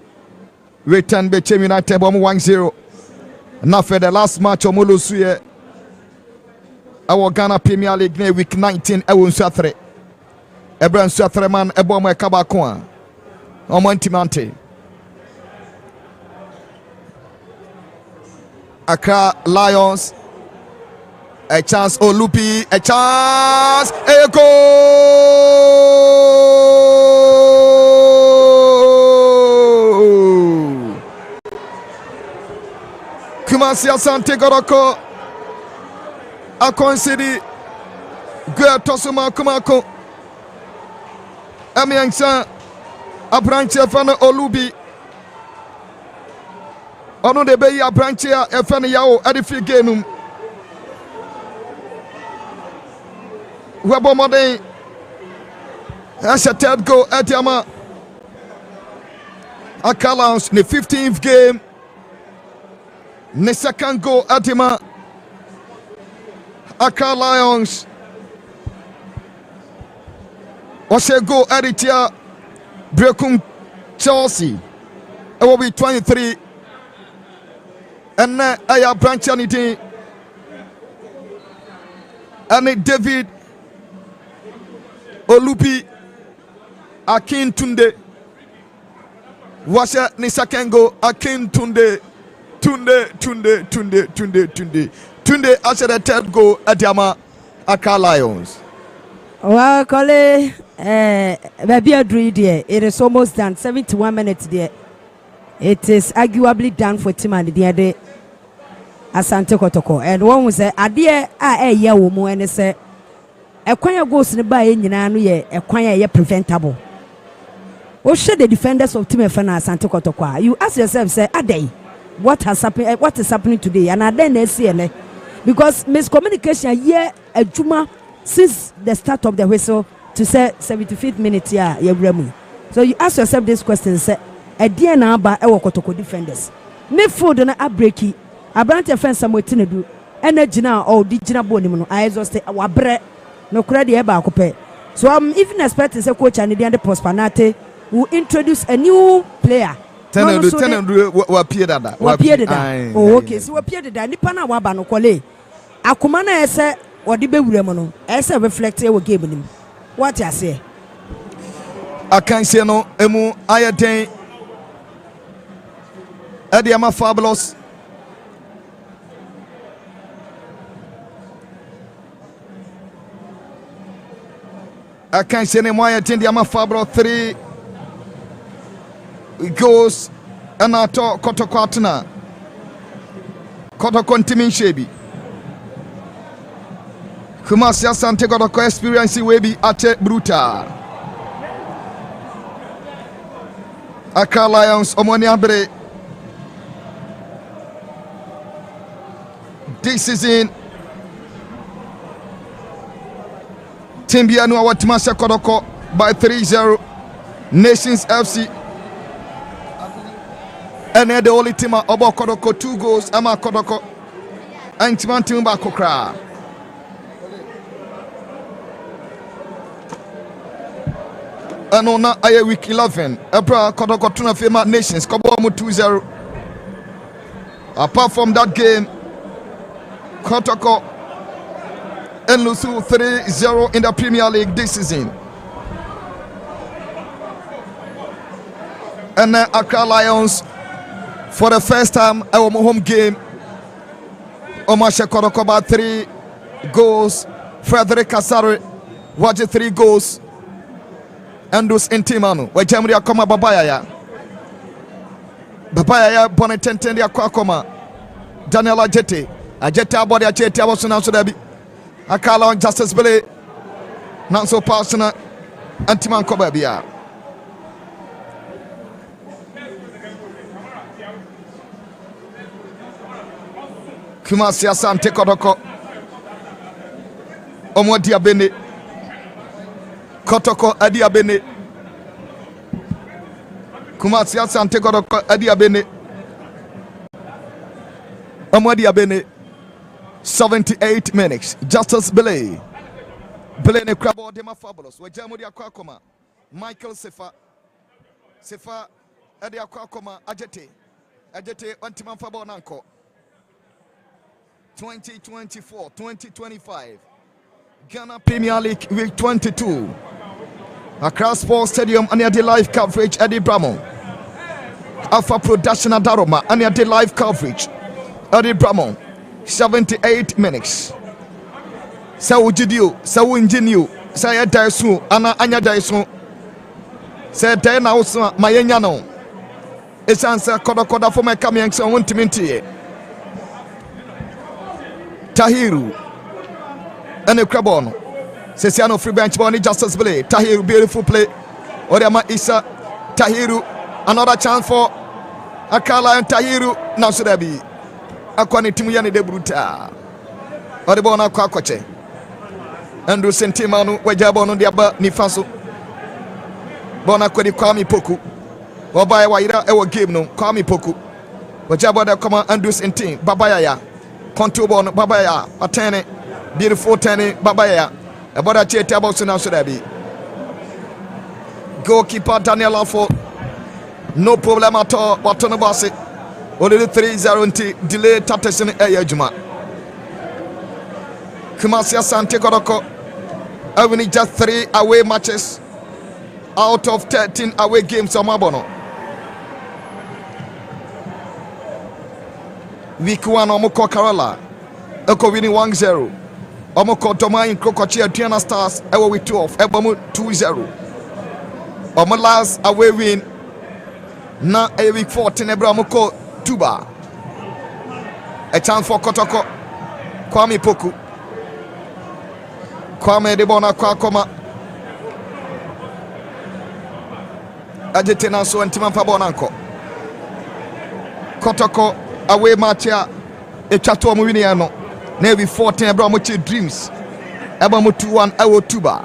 Week 10, Bechem United Bomu 1-0. Now for the last match, Omulusuye, our Ghana Premier League week 19, Ewun Suatre. Ebran Suatre man, Ebomo Ekabakwa. Omontimante. Accra Lions. A chance, Olupi, a chance, a goal! Kumasi Asante Koroko, Akon City, Gwe Tosuma Kumako, Amiangsa, a branch of Olubi, Ono de Bay, a branch of Yao, Edifi Genum. Webo Modern that's a third goal at Yama Akalans in the 15th game. The second goal at Yama Accra Lions was a goal at it here. Brekum Chelsea. It will be 23 and then I branch anything and David Olupi Akin Tunde Washa Nisakengo Akin Tunde after the third goal at Yama Accra Lions. Well, Kole, baby, it is almost done. 71 minutes there. It is arguably done for Timani the other day. Asante Kotoko. And one was a dear year woman and say Ekwanya goes in the bay in Yanu, Ekwanya ye preventable. What should the defenders of Team Fana Asante Kotoko? You ask yourself, say, Ade, what has happened? What is happening today? And I then see because miscommunication here a Juma since the start of the whistle to say 75th minute here, so you ask yourself this question, say, a dear number Ewo Kotoko defenders. Me food na abreaki, abrante offense samwetin do, energy now or digina bonimu. I exhaust our bread. No credit eba akupe. So I'm even expecting say coach and the Prosperity will introduce a new player. Oh, okay. So we appeared that nipa na waba no kole. Akumana ese odi bewurem no. Ese reflect e game nim. What you say? I can say no emu ayaden Ediama Fabulous. I can't say any more. I think Ediama Fabulous 3 goes and I talk Kotoko Kotoko ntimi shebi. Kumasi Asante Kotoko experience webi ate brutal. Accra Lions omoni abre. This season Timbianu Awatimasha Kotoko by 3-0. Nations FC. And the only team about Kotoko 2 goals. Ama Kotoko. And Timantimba Kokra. And on a week 11. April Kotoko Tuna Fema Nations. Kobomu 2-0. Apart from that game, Kotoko and Lusu 3-0 in the Premier League this season. And Accra Lions for the first time our home game. Omashe Kotoko about 3 goals. Frederick Kasari watched 3 goals. Andus Intimanu. Wajamri akoma babaya ya. Babaya ya bonetentende akoma. Daniel Ajete. Ajete abodi Ajete abasu na sodabi. Akala on Justice Bele. Nanso Parsona Antiman Kobabia. Kumasi Asante Kotoko. Omo Diabene. Kotoko Adiabene. Kumasi Asante Kotoko Adiabene. Omo Diabene. 78 minutes. Justice Bele. Bele ne crabo dema fabulous. Wajamudi akwakoma. Michael Sefa. Sefa Adi akwakoma Ajete. Ajete Antiman Fabo Nanko. 2024-2025 Ghana Premier League Week 22. Accra Sports Stadium and the live coverage Eddie Bramo. Alpha Production Adaroma and the live coverage Eddie Bramo. 78 minutes. Sawu Jidio, Sawu Injinu, Saya Daisu, Anna Anya Daisu. Say Dana also Mayanyano. It's answer Koda for my coming so won't minty. Tahiru and a Crabon. Sesiano free bench bonnie Justice Bele. Tahiru beautiful play. Oriama Isa Tahiru. Another chance for Akala and Tahiru. Now should I be Aquani Timuyani de Bruta. Oribona Quacoche. Andrew Sentimanu Wajabono Diaba Nifaso. Bona Kwani Kwami Poku. Wabaya Waira Ewa game no Kwami Poku. Wajabada Koma Andrew Sentim Babaya. Contubon Babaya, Atene, beautiful Tene, Babaya, about a chair table now should I be. Goalkeeper Daniel Afo, no problem at all, Watonabasi, only 3-0 delay Tatesin Ayajuma. Kumasi Asante Kotoko, only just 3 away matches out of 13 away games on Mabono. Week 1 Omoko Kerala Eko winning 1-0. Omoko Toma in Krokochia Tiana Stars Ewo with 12 Ebomu 2-0. Omo last away win na a week 14 Ebra Omoko Tuba. A chance for Kotoko Kwame Poku Kwame Debona Kwakoma Ajete so Antiman Fabonanko Kotoko away match ya echato mu wini no na be 14 ebra mo che dreams eba mo 2-1 awo tuba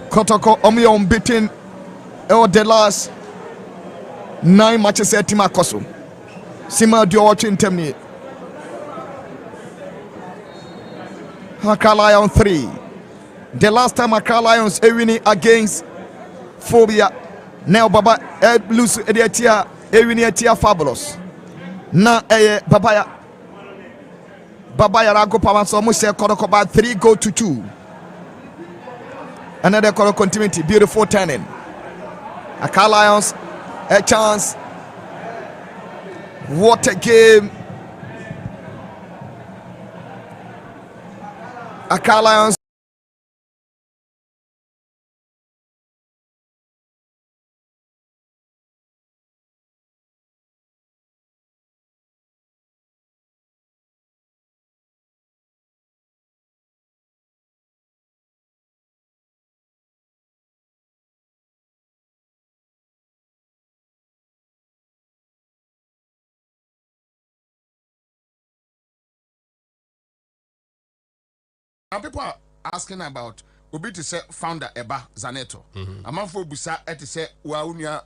Kotoko omo unbeaten the last 9 matches at team akoso sima dio watching temni Accra Lions 3. The last time Accra Lions winning against Phobia now Baba lose ediatia Ewiniatia fabulous. Na Babaya Rago Pawan so much Kotoko by 3-2. Another Kotoko continuity, beautiful turning. Accra Lions a chance. What a game. Accra Lions Now people are asking about obi to say founder Eba Zaneto. Amanfo busa et say wa unia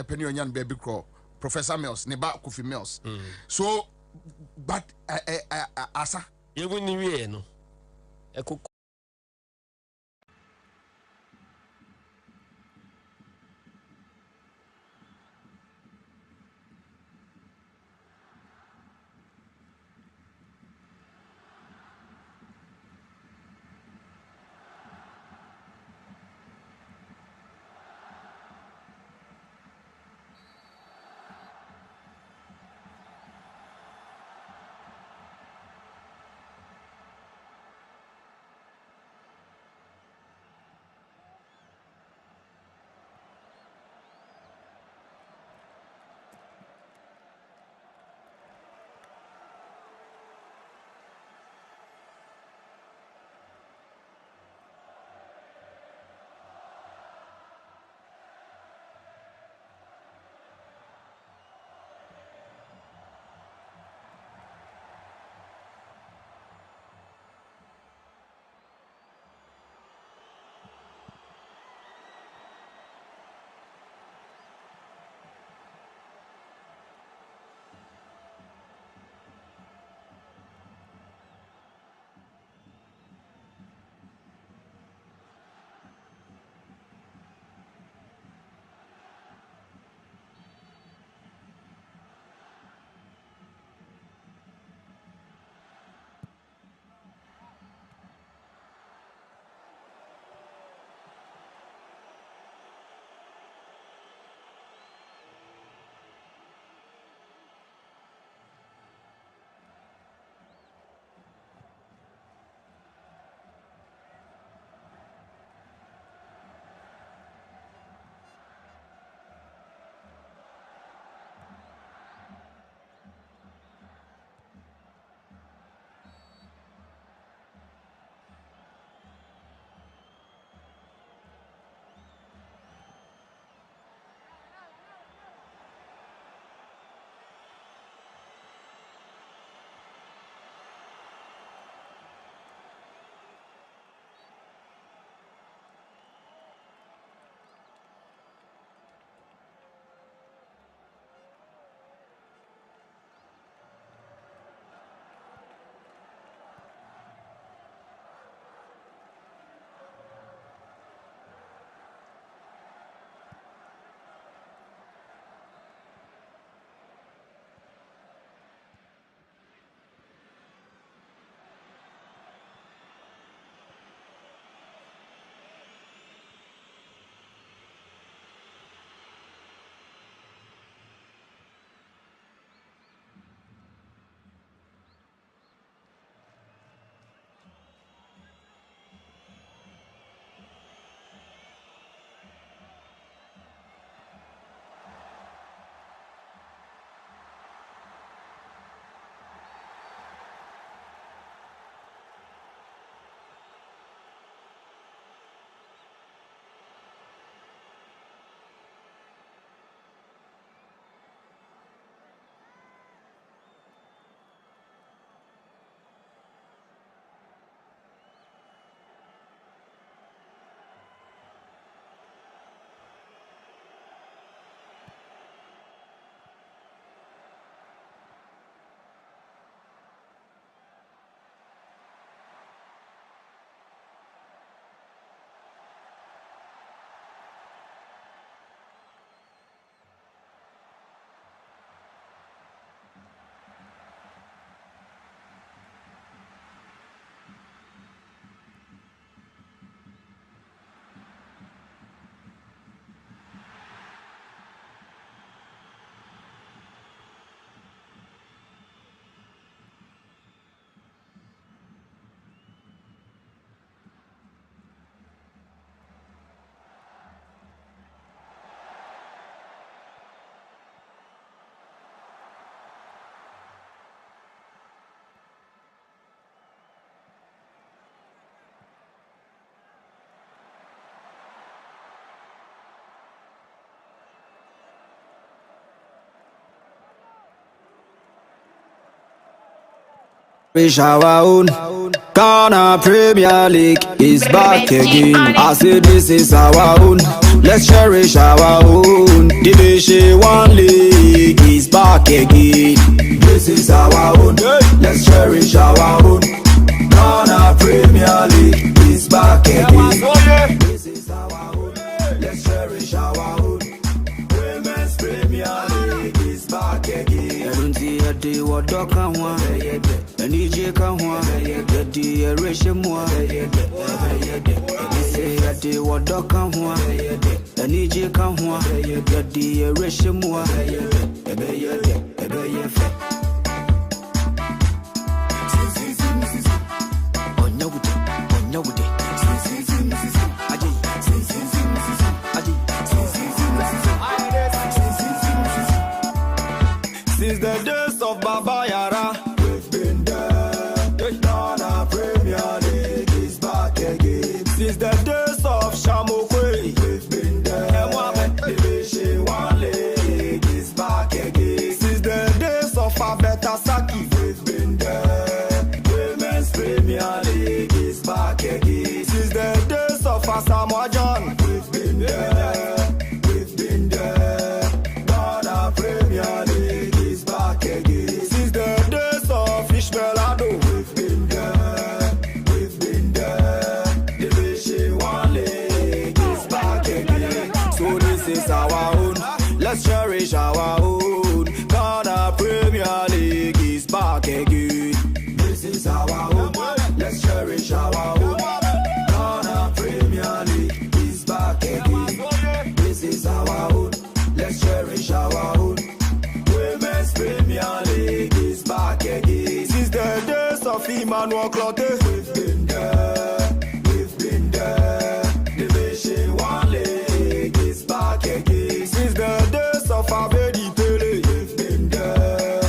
penny onyan baby crawl. Professor Mills, Neba Kofi Mills. So but asa you wouldn't know. Reach our own. Ghana Premier League is back again. I say this is our own. Let's cherish our own. Division 1 League is back again. This is our own. Let's cherish our own. Ghana Premier League is back again. This is our own. Let's cherish our own. Women's Premier League is back again. I don't see a day what dog can want. And EJ can want. The eration more. Say a day what dog can want. And EJ can want. The eration more. Since the days of Baba Yara, we've been there. Ghana Premier League is back again. Since the days of Shamokwe, we've been there. Division 1 League is back again. Since the days of Abeta Saki, we've been there. Women's Premier League is back again. Since the days of Asamoah John, we've been there. We've been there. Ghana Premier League is back again. Since the days of Ishmael Ado, we've been there. We've been there. Division 1 League is back again. So this is our own. Let's cherish our own. Ghana Premier League is back again. This is our own. Let's cherish our own. Ghana Premier League is back again. This is our own. Let's cherish our own. Women's Premier League is back again. Since the days of Emmanuel Clotte, we've been there. We've been there. Division 1 League is back again. Since the days of Abedi Pele, we've been there.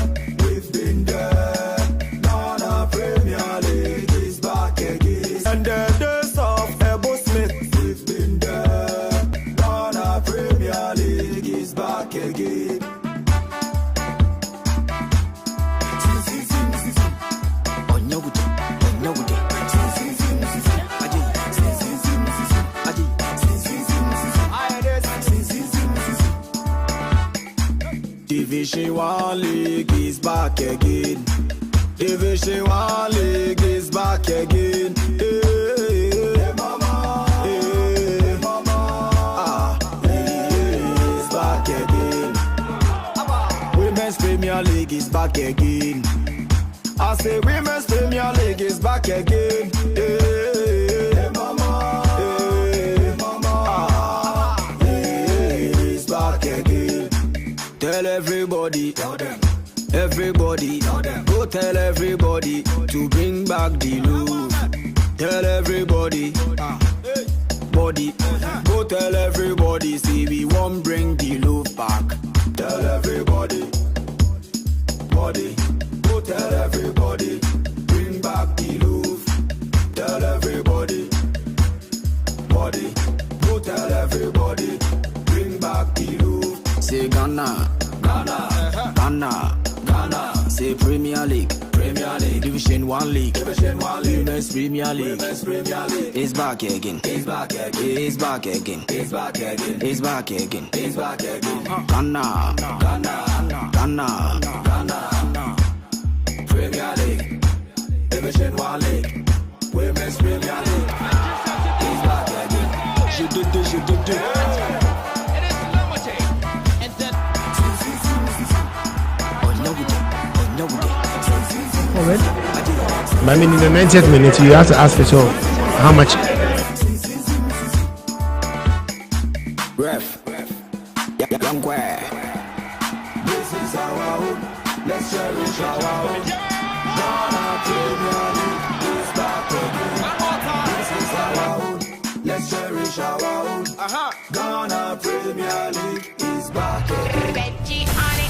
We've been there. Ghana Premier League is back again. And the days of Ebo Smith, we've been there. Ghana Premier League is back again. Division 1 League is back again. Division 1 League is back again. Hey, mama. Hey, mama. It's back again. Women's Premier League is back again. I say Women's Premier League is back again. Hey, mama. Hey, mama. It's back again. Tell everybody, tell them. Everybody, tell them. Go tell everybody to bring back the Louvre. Tell everybody, body. Go tell everybody, see we won't bring the Louvre back. Tell everybody, body. Go tell everybody, bring back the Louvre. Tell everybody, body. Go tell everybody, bring back the Louvre. Say Ghana, Ghana, Ghana, Ghana. say Premier League, Premier League, Division 1 League, Division 1 League, Women's Premier League, Women's Premier League. it's back again. It's back again. It's back again. It's back again. It's back again. It's back again. Ghana, Ghana, Ghana, Ghana. Premier League, Division 1 League, Women's Premier League. It's back again. je do. Forward. But I mean, in the 90th minute, you have to ask yourself how much. Ref, young boy. This is our own. Let's cherish our own. Ghana Premier League is back again. This is our own. Let's cherish our own. Ghana Premier League is back again.